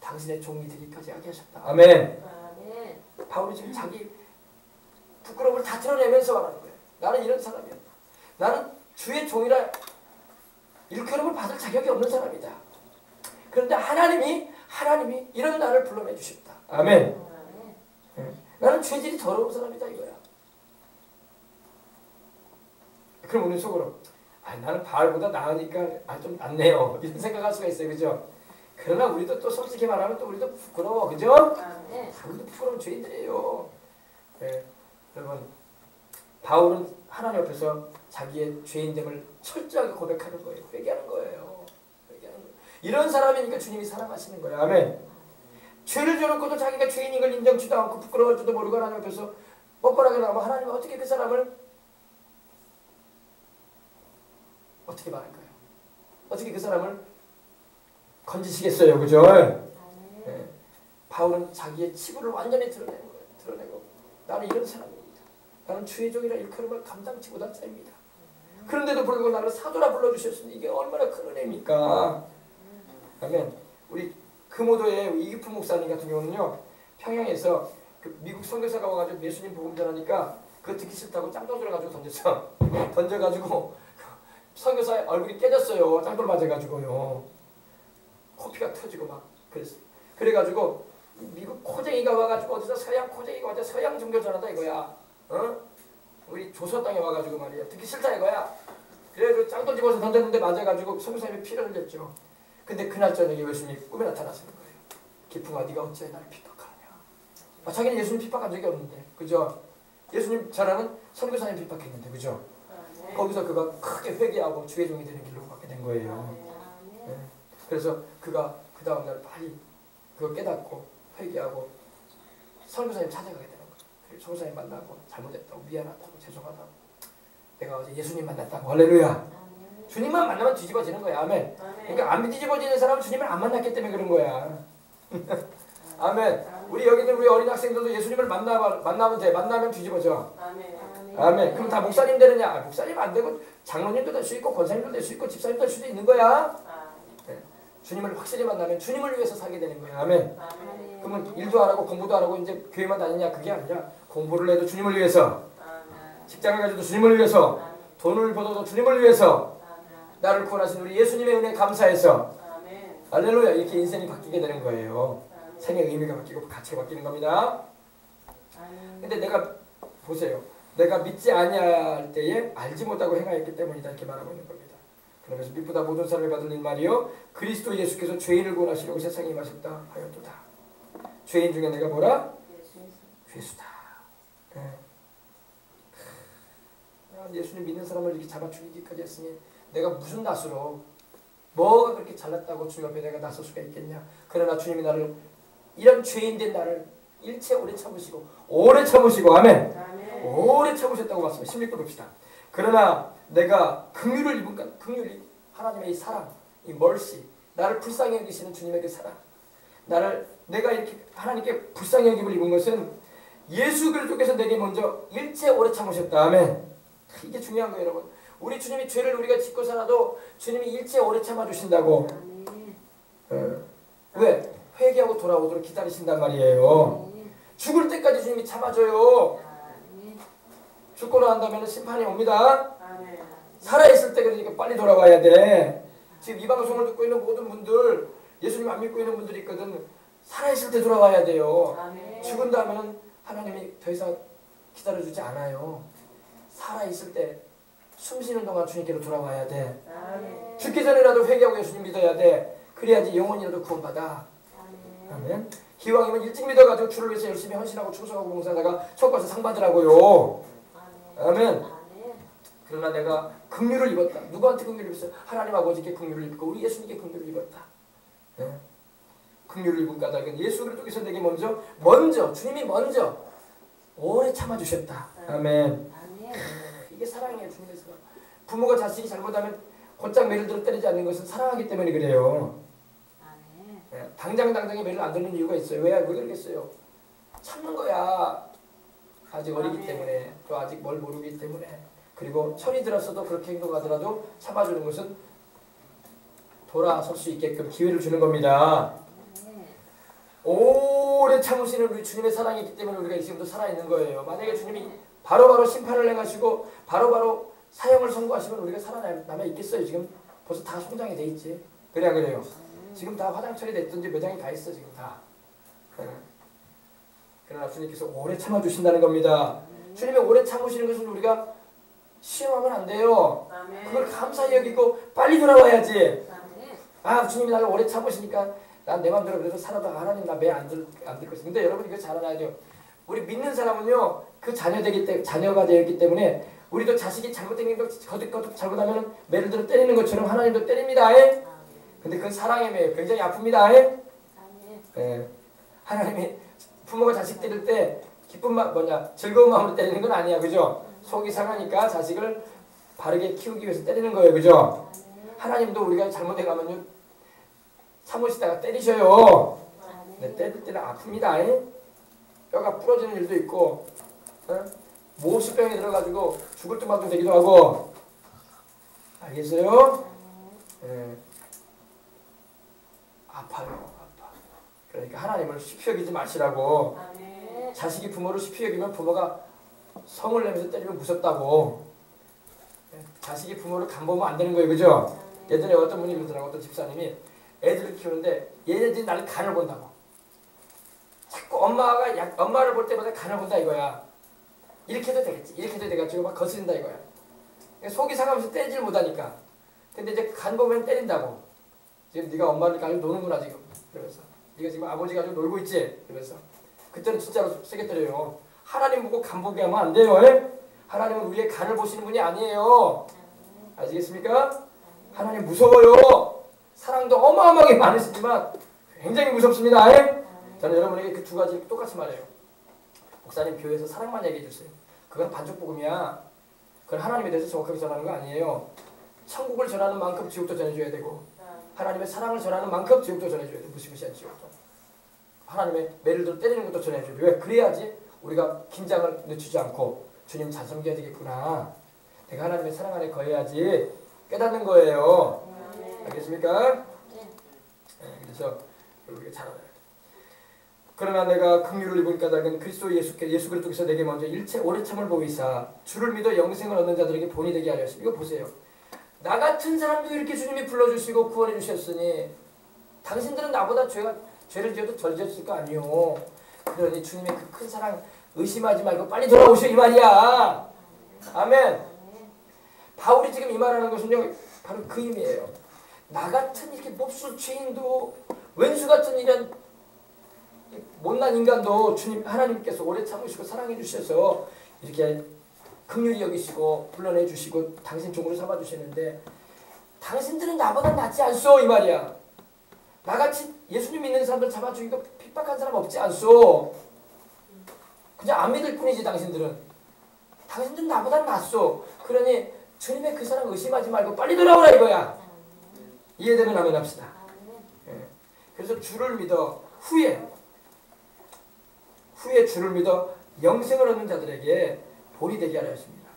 당신의 종이 되기까지 하게 하셨다. 아멘. 아멘. 바울이 지금 자기 부끄러움을 다 드러내면서 말하는 거예요. 나는 이런 사람이었다. 나는 주의 종이라 일컬음을 받을 자격이 없는 사람이다. 그런데 하나님이 이런 나를 불러내 주셨다. 아멘. 아멘. 나는 죄질이 더러운 사람이다 이거야. 그럼 우리 속으로 나는 바울보다 나으니까 좀 낫네요. 이런 생각할 수가 있어요. 그죠? 그러나 우리도 또 솔직히 말하면 또 우리도 부끄러워. 그죠? 우리도 부끄러운 죄인들이에요. 네. 여러분 바울은 하나님 앞에서 자기의 죄인됨을 철저하게 고백하는 거예요. 회개하는 거예요. 이런 사람이니까 주님이 사랑하시는 거예요. 아멘. 죄를 저놓고도 자기가 죄인인 걸 인정치도 않고 부끄러울 줄도 모르고 하나님 앞에서 뻔뻔하게 나가면 하나님은 어떻게 그 사람을 어떻게 말할까요? 어떻게 그 사람을 건지시겠어요? 그죠? 네. 바울은 자기의 치부를 완전히 드러내고 나는 이런 사람입니다. 나는 주의 종이라 일컬음을 감당치 못한 자입니다. 그런데도 불구하고 나를 사도라 불러주셨으니 이게 얼마나 큰 은혜입니까? 아멘. 우리 금오도의 이기프 목사님 같은 경우는요. 평양에서 그 미국 선교사가 와가지고 예수님 복음 전하니까 그거 듣기 싫다고 짱돌 가지고 던졌어. 던져가지고 선교사의 얼굴이 깨졌어요. 짱돌 맞아가지고요. 피가 터지고 막 그랬어요. 그래가지고 미국 코쟁이가 와가지고 어디서 서양 코쟁이가 와서 서양 종교 전한다 이거야. 어? 우리 조선 땅에 와가지고 말이야. 듣기 싫다 이거야. 그래가지고 짱돌 집어서 던졌는데 맞아가지고 선교사님이 피를 흘렸죠. 근데 그날 저녁에 예수님이 꿈에 나타나시는 거예요. 기풍아 네가 어찌 나를 핍박하느냐. 자기는 예수님 핍박한 적이 없는데 그죠? 예수님 잘하는 선교사님 핍박했는데 그죠? 거기서 그가 크게 회개하고 주의 종이 되는 길로 가게 된 거예요. 네. 그래서 그가 그 다음날 빨리 그걸 깨닫고 회개하고 선교사님 찾아가게 되는 거예요. 선교사님 만나고 잘못했다고 미안하다고 죄송하다고 내가 어제 예수님 만났다고 할렐루야. 주님만 만나면 뒤집어지는 거야. 아멘. 그러니까 안 뒤집어지는 사람은 주님을 안 만났기 때문에 그런 거야. 아멘. 우리 여기 있는 우리 어린 학생들도 예수님을 만나면 돼. 만나면 뒤집어져. 아멘. 그럼 다 목사님 되느냐? 목사님 안 되고 장로님도 될 수 있고 권사님도 될 수 있고 집사님도 될 수도 있는 거야. 네. 주님을 확실히 만나면 주님을 위해서 살게 되는 거야. 아멘. 그러면 일도 안 하고 공부도 안 하고 이제 교회만 다니냐? 그게 아니라 공부를 해도 주님을 위해서, 직장을 가져도 주님을 위해서, 돈을 벌어도 주님을 위해서, 나를 구원하신 우리 예수님의 은혜 감사해서 할렐루야 이렇게 인생이 바뀌게 되는 거예요. 생의 의미가 바뀌고 가치가 바뀌는 겁니다. 근데 내가 보세요. 내가 믿지 아니할 때에 알지 못하고 행하였기 때문이다 이렇게 말하고 있는 겁니다. 그러면서 믿보다 모든 사람을 받은 일 말이요 그리스도 예수께서 죄인을 구원하시려고 세상에 임하셨다 하였도다. 죄인 중에 내가 뭐라? 죄수다. 네. 예수님 믿는 사람을 이렇게 잡아 죽이기까지 했으니 내가 무슨 낯으로 뭐가 그렇게 잘났다고 주님 앞에 내가 나설 수가 있겠냐. 그러나 주님이 나를 이런 죄인된 나를 일체 오래 참으시고 아멘. 오래 참으셨다고 말씀해. 16절 봅시다. 그러나 내가 긍휼을 입은가 긍휼이 하나님의 이 사랑 이 멀시 나를 불쌍히 여기시는 주님의 그 사랑 나를 내가 이렇게 하나님께 불쌍히 여김을 입은 것은 예수 그리스도께서 내게 먼저 일체 오래 참으셨다. 아멘. 이게 중요한 거예요 여러분. 우리 주님이 죄를 우리가 짓고 살아도 주님이 일체 오래 참아주신다고. 왜? 회개하고 돌아오도록 기다리신단 말이에요. 죽을 때까지 주님이 참아줘요. 죽고 난다면 심판이 옵니다. 살아있을 때 그러니까 빨리 돌아와야 돼. 지금 이 방송을 듣고 있는 모든 분들 예수님 안 믿고 있는 분들이 있거든. 살아있을 때 돌아와야 돼요. 죽은 다음에는 하나님이 더 이상 기다려주지 않아요. 살아있을 때 숨쉬는 동안 주님께로 돌아와야 돼. 죽기 전에라도 회개하고 예수님 믿어야 돼. 그래야지 영혼이라도 구원받아. 아멘. 기왕이면 일찍 믿어가지고 주를 위해서 열심히 헌신하고 충성하고 봉사하다가 천국에서 상 받으라고요. 아멘. 그러나 내가 긍휼을 입었다. 누구한테 긍휼을 입었어요? 하나님 아버지께 긍휼을 입고 우리 예수님께 긍휼을 입었다. 네. 긍휼을 입은 까닭은 예수 그리스도께서 내게 먼저 주님이 먼저 오래 참아주셨다. 아멘. 이게 사랑이에요. 주님의 사랑. 부모가 자식이 잘못하면 곧장 매를 들어 때리지 않는 것은 사랑하기 때문에 그래요. 네. 당장에 매를 안 들는 이유가 있어요. 왜 그러겠어요? 참는 거야. 아직 어리기 때문에 또 아직 뭘 모르기 때문에 그리고 철이 들었어도 그렇게 행동하더라도 참아주는 것은 돌아설 수 있게끔 기회를 주는 겁니다. 오래 참으시는 우리 주님의 사랑이 있기 때문에 우리가 지금도 살아있는 거예요. 만약에 주님이 바로바로 심판을 행하시고 바로바로 사형을 선고하시면 우리가 살아남아 있겠어요. 지금 벌써 다 송장이 돼 있지. 그래 안 그래요? 지금 다 화장철이 됐든지 매장이 다 있어 지금 다. 그러나 주님께서 오래 참아주신다는 겁니다. 주님이 오래 참으시는 것은 우리가 시험하면 안 돼요. 그걸 감사히 여기고 빨리 돌아와야지. 아 주님이 나를 오래 참으시니까 난 내 맘대로 그래서 살아도 하나님 나 매 안 들 것이. 근데 여러분 이거 잘 알아야 돼요. 우리 믿는 사람은요 그 자녀가 되었기 때문에 우리도 자식이 잘못된 행동 거듭 잘못하면 매를 들어 때리는 것처럼 하나님도 때립니다. 근데 그건 사랑의 매예요. 굉장히 아픕니다. 하나님이 부모가 자식 때릴 때 즐거운 마음으로 때리는 건 아니야. 그죠? 속이 상하니까 자식을 바르게 키우기 위해서 때리는 거예요. 그죠? 하나님도 우리가 잘못해가면요 참으시다가 때리셔요. 네, 때릴 때는 아픕니다. 뼈가 부러지는 일도 있고 모수병에 들어가지고 죽을 듯만도 되기도 하고. 알겠어요? 아파요. 아파. 그러니까 하나님을 쉽게 여기지 마시라고. 자식이 부모를 쉽게 여기면 부모가 성을 내면서 때리면 무섭다고. 자식이 부모를 간보면 안 되는 거예요. 그죠? 예전에 어떤 분이 그러더라고. 어떤 집사님이 애들을 키우는데 얘네들이 나를 간을 본다고. 자꾸 엄마를 볼 때마다 간을 본다 이거야. 이렇게 해도 되겠지. 이렇게 해도 돼가지고 막 거스린다 이거야. 속이 상하면서 때리질 못하니까. 근데 이제 간 보면 때린다고. 지금 네가 엄마를 가지고 노는구나 지금. 그러면서 네가 지금 아버지 가지고 놀고 있지. 그러면서 그때는 진짜로 세게 때려요. 하나님 보고 간 보게 하면 안 돼요. 예? 하나님은 우리의 간을 보시는 분이 아니에요. 아시겠습니까? 하나님 무서워요. 사랑도 어마어마하게 많으시지만 굉장히 무섭습니다. 예? 저는 여러분에게 그 두 가지 똑같이 말해요. 목사님 교회에서 사랑만 얘기해 주세요. 그건 반죽복음이야. 그건 하나님에 대해서 정확하게 전하는 거 아니에요. 천국을 전하는 만큼 지옥도 전해줘야 되고 하나님의 사랑을 전하는 만큼 지옥도 전해줘야 돼. 무시무시한 지옥도. 하나님의 매를 들어 때리는 것도 전해줘야 돼. 왜? 그래야지 우리가 긴장을 늦추지 않고 주님 잘 섬겨야 되겠구나. 내가 하나님의 사랑 안에 거해야지 깨닫는 거예요. 알겠습니까? 그래서 우리가 잘 알아야 돼. 그러나 내가 긍휼을 입은 까닭은 그리스도 예수 그리스도께서 내게 먼저 일체 오래 참을 보이사 주를 믿어 영생을 얻는 자들에게 본이 되게 하려 하십니다. 이거 보세요. 나 같은 사람도 이렇게 주님이 불러주시고 구원해 주셨으니 당신들은 나보다 죄를 지어도 덜 지었을 거 아니요. 그러니 주님의 그 큰 사랑 의심하지 말고 빨리 돌아오시오 이 말이야. 아멘. 바울이 지금 이 말하는 것은요 바로 그 의미예요. 나 같은 이렇게 몹쓸 죄인도 왼수 같은 이런 못난 인간도 주님 하나님께서 오래 참으시고 사랑해 주셔서 이렇게 긍휼히 여기시고 불러내 주시고 당신 종으로 삼아 주시는데 당신들은 나보다 낫지 않소 이 말이야. 나같이 예수님 믿는 사람들 잡아 죽이고 핍박한 사람 없지 않소. 그냥 안 믿을 뿐이지 당신들은. 당신들은 나보다 낫소. 그러니 주님의 그 사랑 의심하지 말고 빨리 돌아오라 이거야. 이해되면 아멘 합시다. 그래서 주를 믿어 후에 주를 믿어 영생을 얻는 자들에게 본이 되게 하려 하십니다.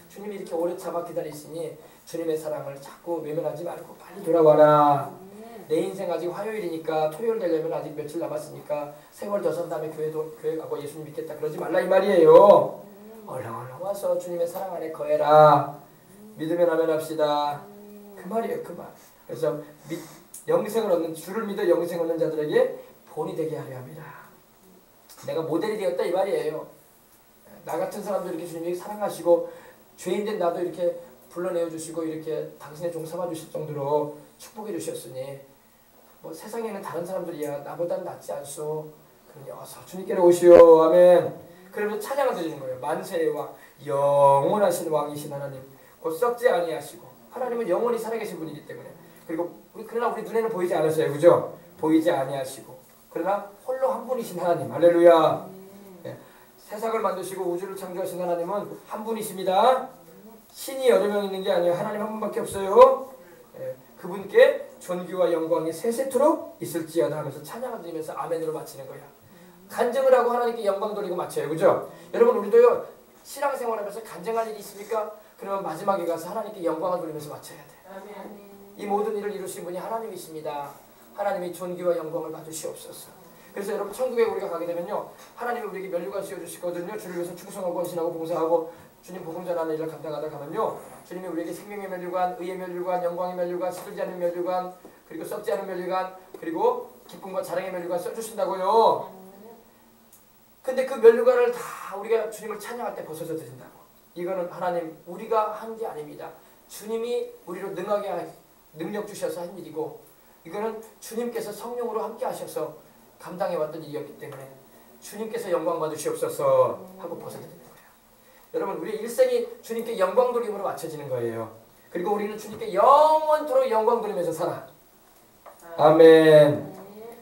주님이 이렇게 오래 참아 기다리시니 주님의 사랑을 자꾸 외면하지 말고 빨리 돌아와라. 내 인생 아직 화요일이니까 토요일 되려면 아직 며칠 남았으니까 세월 더 산 다음에 교회 가고 예수님 믿겠다 그러지 말라 이 말이에요. 얼렁얼렁 와서 주님의 사랑 안에 거해라. 믿으면 아멘 합시다. 그 말이에요. 그 말. 그래서 영생을 얻는 주를 믿어 영생 얻는 자들에게 본이 되게 하려 합니다. 내가 모델이 되었다 이 말이에요. 나 같은 사람도 이렇게 주님이 사랑하시고 죄인된 나도 이렇게 불러내어 주시고 이렇게 당신의 종 삼아 주실 정도로 축복해 주셨으니 뭐 세상에는 다른 사람들이야 나보다는 낫지 않소. 그러니 어서 주님께로 오시오. 아멘. 그러면서 찬양을 드리는 거예요. 만세의 왕 영원하신 왕이신 하나님 곧 썩지 아니하시고 하나님은 영원히 살아계신 분이기 때문에 그리고 그러나 우리 눈에는 보이지 않으세요. 그죠? 보이지 아니하시고 그러나 홀로 한 분이신 하나님. 할렐루야. 네. 세상을 만드시고 우주를 창조하신 하나님은 한 분이십니다. 신이 여러 명 있는 게 아니에요. 하나님 한 분밖에 없어요. 네. 그분께 존귀와 영광이 세세토록 있을지어다 하면서 찬양을 드리면서 아멘으로 마치는 거야. 간증을 하고 하나님께 영광 돌리고 마쳐요. 그죠? 여러분 우리도요. 신앙생활하면서 간증할 일이 있습니까? 그러면 마지막에 가서 하나님께 영광을 돌리면서 마쳐야 돼. 이 모든 일을 이루신 분이 하나님이십니다. 하나님이 존귀와 영광을 받으시옵소서. 그래서 여러분 천국에 우리가 가게 되면요. 하나님이 우리에게 면류관 씌워주시거든요. 주를 위해서 충성하고 헌신하고 봉사하고 주님 복음 전하는 일을 감당하다 가면요. 주님이 우리에게 생명의 면류관, 의의 면류관, 영광의 면류관, 시들지 않는 면류관, 그리고 썩지 않은 면류관, 그리고 기쁨과 자랑의 면류관 써주신다고요. 근데 그 면류관을 다 우리가 주님을 찬양할 때 벗어져 드린다고. 이거는 하나님 우리가 한 게 아닙니다. 주님이 우리로 능하게 능력 주셔서 한 일이고 이거는 주님께서 성령으로 함께 하셔서 감당해왔던 일이었기 때문에 주님께서 영광 받으시옵소서 하고 벗어드리는 거예요. 여러분 우리의 일생이 주님께 영광 돌림으로 맞춰지는 거예요. 그리고 우리는 주님께 영원토록 영광 돌리면서 살아. 아멘.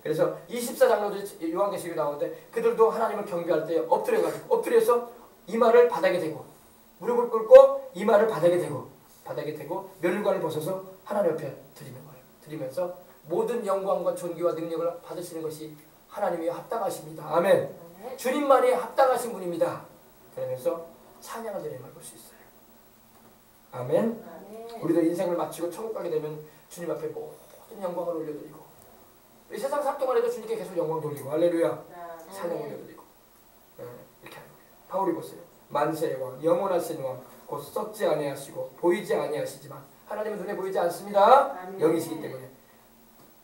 그래서 24장로들 요한계시록에 나오는데 그들도 하나님을 경배할 때 엎드려서 이마를 바닥에 대고 무릎을 꿇고 이마를 바닥에 대고 면류관을 벗어서 하나님 옆에 드리는 거예요. 드리면서 모든 영광과 존귀와 능력을 받으시는 것이 하나님이 합당하십니다. 아멘. 주님만이 합당하신 분입니다. 그러면서 찬양을 드리는 걸 볼 수 있어요. 아멘. 우리도 인생을 마치고 천국 가게 되면 주님 앞에 모든 영광을 올려드리고 우리 세상 살 동안 해도 주님께 계속 영광 돌리고 할렐루야 찬양 올려드리고 이렇게 하는 거예요. 바울이 보세요. 만세의 왕 영원하신 왕 곧 썩지 아니하시고 보이지 아니하시지만 하나님은 눈에 보이지 않습니다. 영이시기 때문에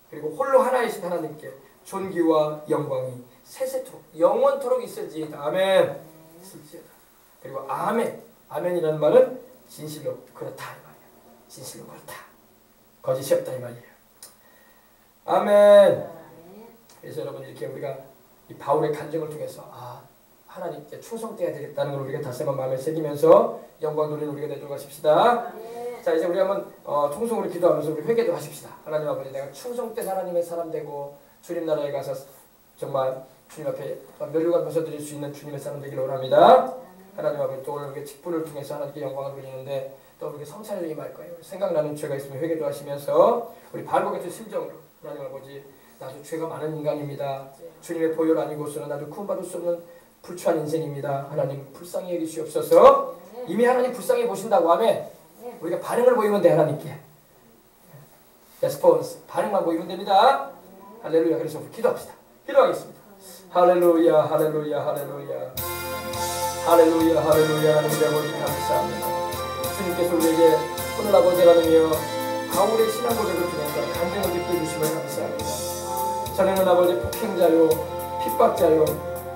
그리고 홀로 하나이신 하나님께 존귀와 영광이 세세토록 영원토록 있을지어다. 아멘. 있을지어다. 그리고 아멘. 아멘이라는 말은 진실로 그렇다 이 말이야. 진실로 그렇다. 거짓이 없다 이 말이에요. 아멘. 그래서 여러분 이렇게 우리가 이 바울의 간증을 통해서 하나님께 충성돼야 되겠다는 걸 우리가 다시 한번 마음에 새기면서 영광 돌리는 우리가 되도록 하십시다. 자, 이제 우리 한번 통성으로 기도하면서 우리 회개도 하십시다. 하나님 아버지, 내가 충성된 하나님의 사람 되고 주님 나라에 가서 정말 주님 앞에 멸류관 벗어드릴 수 있는 주님의 사람 되기를 원합니다. 하나님 아버지, 또 오늘 우리가 직분을 통해서 하나님께 영광을 돌리는데 또 우리가 성찬을 임할 거예요. 생각나는 죄가 있으면 회개도 하시면서 우리 바울과 같은 심정으로 하나님 아버지, 나도 죄가 많은 인간입니다. 주님의 보혈 아니고서는 나도 구원받을 수 없는 불추한 인생입니다. 하나님 불쌍히 여기시옵소서. 이미 하나님 불쌍히 보신다고 하면 우리가 반응을 보이면 돼. 하나님께 레스폰스 반응만 보이면 됩니다. 할렐루야. 그래서 우리 기도합시다. 기도하겠습니다. 할렐루야 할렐루야 할렐루야 할렐루야 할렐루야. 하나님 아버지 감사합니다. 주님께서 우리에게 오늘 아버지 하나님이여 바울의 신앙 고백을 통해서 간증을 듣게 해주심을 감사합니다. 전에는 아버지 폭행자요 핍박자요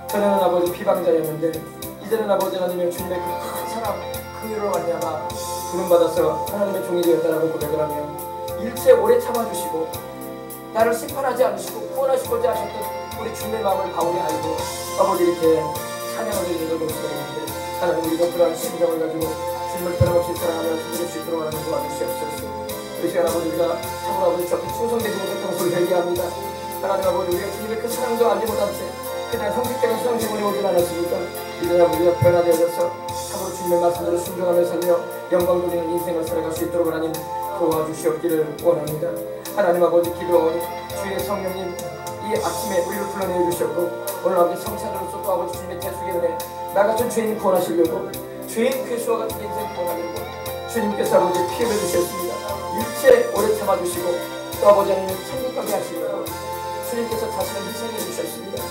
전에는 아버지 비방자였는데 이제는 아버지 하나님의 주님의 그 큰 사랑 그 위로 말미암아 부름받아서 하나님의 종이 되었다라고 고백을 하며 일체 오래 참아주시고 나를 심판하지 않으시고 구원하시고자 하셨던 우리 주님의 마음을 바울이 알고 아버지 이렇게 찬양을 드리는 것으로 있는데 하나님 우리가 그러한 심정을 가지고 주님을 변함없이 사랑하며 섬길 수 있도록 하나님 도와주시옵소서. 이 시간 아버지 우리가 참으로 아버지 주 앞에 충성되지 못했던 것을 회개합니다. 하나님 아버지 우리가 주님의 그 사랑도 알지 못한 채 그냥 형식적인 신앙생활이 오진 않았으니까 이제야 우리가 변화되어져서 참으로 주님의 말씀대로 순종하며 살며 영광 돌리는 인생을 살아갈 수 있도록 하나님 도와주시옵기를 원합니다. 하나님 아버지 기도하오니 주의 성령님 이 아침에 우리를 불러내어 주셨고 오늘 아버지 성찬으로서 또 아버지 주님의 대속의 은혜 나 같은 죄인 구원하시려고 죄인 괴수와 같은 인생 구원하려고 주님께서 아버지 피 흘려 주셨습니다. 일체 오래 참아주시고 또 아버지 하나님 천국 가게 하시려고 주님께서 자신을 희생해 주셨습니다.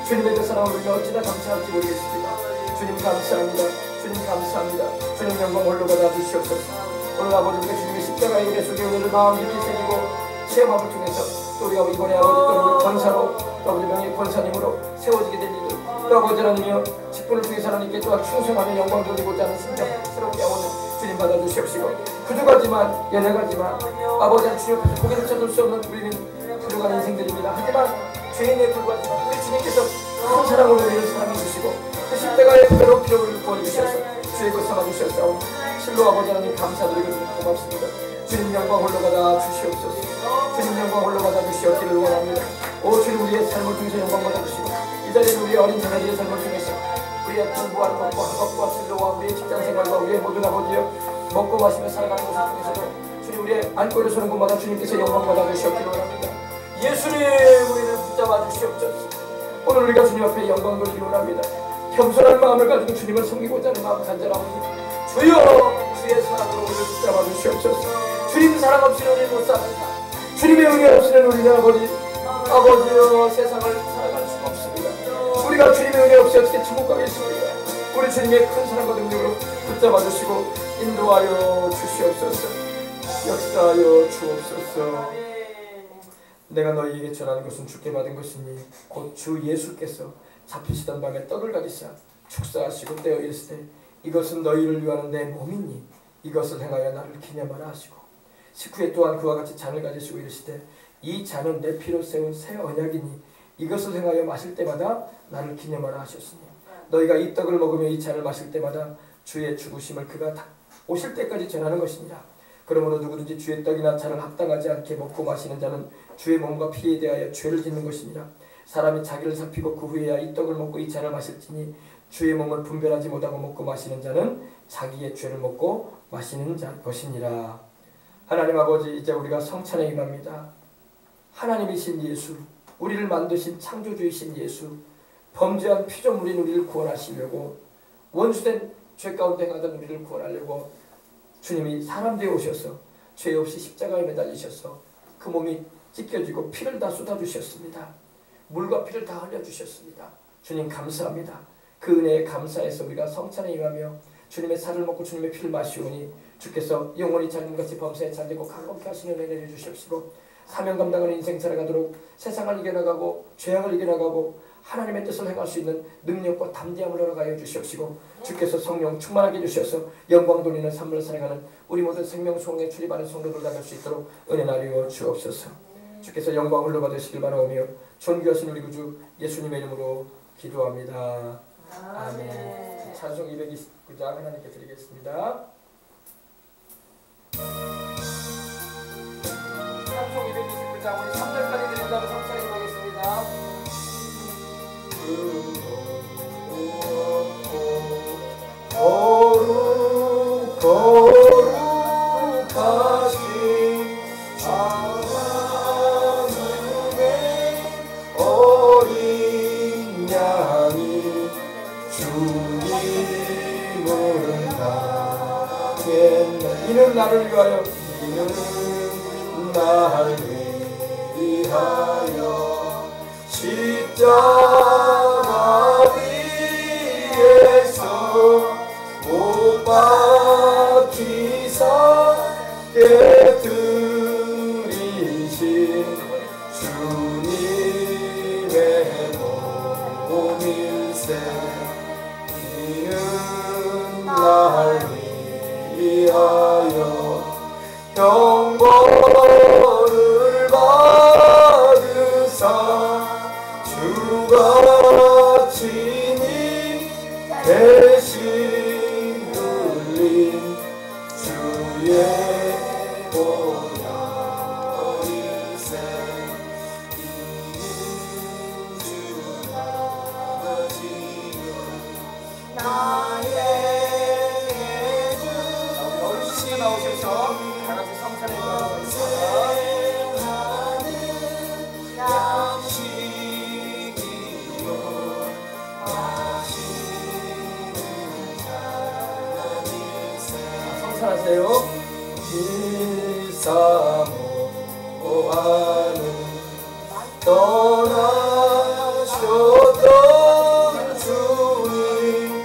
주님의 그 사랑을 우리가 어찌나 감사할지 모르겠습니다. 주님 감사합니다. 주님 감사합니다. 주님 영광 홀로 받아 주시옵소서. 오늘 아버지 우리가 주님의 십자가의 은혜 속에 오늘을 마음 깊이 새기고 체험함을 통해서 또 우리가 이번에 아버지 또 권사로 또 아버지 명예 권사님으로 세워지게 될 일들 또 아버지 하나님이여 직분을 통해서 하나님께 또한 충성하며 영광 돌리고자 하는 심정 새롭게 하오는 주님 받아 주시옵시고 부족하지만 연약하지만 아버지 하나님 주님 앞에서 고개를 쳐들 수 없는 우리는 부족한 인생들입니다. 하지만 죄인에 불과하지만 우리 주님께서 큰 사랑으로 우리를 사랑해 주시고 그 십자가의 그대로 피로를 부어주셔서 주의 것 삼아주셨사오니 실로 아버지 하나님 감사드리고 고맙습니다. 주님 영광 홀로 받아 주시옵소서. 주님 영광 홀로 받아 주시옵기를 원합니다. 오 주님 우리의 삶을 통해서 영광 받아 주시고 이 자리에 우리의 어린 자녀들의 삶을 통해서 우리의 공부하는 것과 학업과 진로와 우리의 직장생활과 우리의 모든 아버지여 먹고 마시며 살아가는 것을 통해서도 주님 우리의 안고 일어서는 곳마다 주님께서 영광 받아 주시옵기를 원합니다. 예수님 우리를 붙잡아 주시옵소서. 오늘 우리가 주님 앞에 영광 돌리기 원합니다. 겸손한 마음을 가지고 주님을 섬기고자 하는 마음 간절하오니 주여 주의 사랑으로 우리를 붙잡아 주시옵소서. 주님 사랑 없이는 우리는 못 삽니다. 주님의 은혜 없이는 우리는 아버지여 세상을 살아갈 수가 없습니다. 우리가 주님의 은혜 없이 어떻게 천국 가겠습니까? 우리 주님의 큰 사랑과 능력으로 붙잡아 주시고 인도하여 주시옵소서. 역사하여 주옵소서. 내가 너희에게 전하는 것은 주께 받은 것이니 곧 주 예수께서 잡히시던 밤에 떡을 가지사 축사하시고 떼어 이르시되 이것은 너희를 위하는 내 몸이니 이것을 행하여 나를 기념하라 하시고 식후에 또한 그와 같이 잔을 가지시고 이르시되 이 잔은 내 피로 세운 새 언약이니 이것을 행하여 마실 때마다 나를 기념하라 하셨으니 너희가 이 떡을 먹으며 이 잔을 마실 때마다 주의 죽으심을 그가 오실 때까지 전하는 것이니라. 그러므로 누구든지 주의 떡이나 잔을 합당하지 않게 먹고 마시는 자는 주의 몸과 피에 대하여 죄를 짓는 것이니라. 사람이 자기를 살피고 그 후에야 이 떡을 먹고 이 잔을 마실지니 주의 몸을 분별하지 못하고 먹고 마시는 자는 자기의 죄를 먹고 마시는 것이니라. 하나님 아버지 이제 우리가 성찬에 임합니다. 하나님이신 예수 우리를 만드신 창조주이신 예수 범죄한 피조물인 우리를 구원하시려고 원수된 죄 가운데 행하던 우리를 구원하려고 주님이 사람 되어 오셔서 죄 없이 십자가에 매달리셔서 그 몸이 찢겨지고 피를 다 쏟아주셨습니다. 물과 피를 다 흘려주셨습니다. 주님 감사합니다. 그 은혜에 감사해서 우리가 성찬에 임하며 주님의 살을 먹고 주님의 피를 마시오니 주께서 영원히 자님같이 범사에 잘되고 강건케 하시는 은혜를 주시옵시고 사명 감당하는 인생 살아가도록 세상을 이겨나가고 죄악을 이겨나가고 하나님의 뜻을 행할 수 있는 능력과 담대함을 허락하여 주시옵시고 주께서 성령 충만하게 해주셔서 영광 돌리는 삶을 살아가는 우리 모든 생명수홍에 출입하는 성도들 다 될 수 있도록 은혜 나누어 주옵소서. 주께서 영광을 흘러받으시길 바라오며 존귀하신 우리 구주 예수님의 이름으로 기도합니다. 아멘. 찬송 229장 하나님께 드리겠습니다. 찬송 229장 우리 3절까지 드린다고 성찬해 보겠습니다. 거룩 거룩하신 하나님의 어린 양이 주님을 당했네. 이는 나를 위하여 이는 나를 위하여 십자가 위에서 못 박히사 깨뜨리신 주님의 몸일세. 이는 날 위하여 형벌을 받으사 주가 친히 대신 흘린 주의 보혈일세. 이는 주가 지은 나의 주. 어르신 나오셔서 다같이 성찬에 성찬하세요. 일사모하는 떠나셨던 주님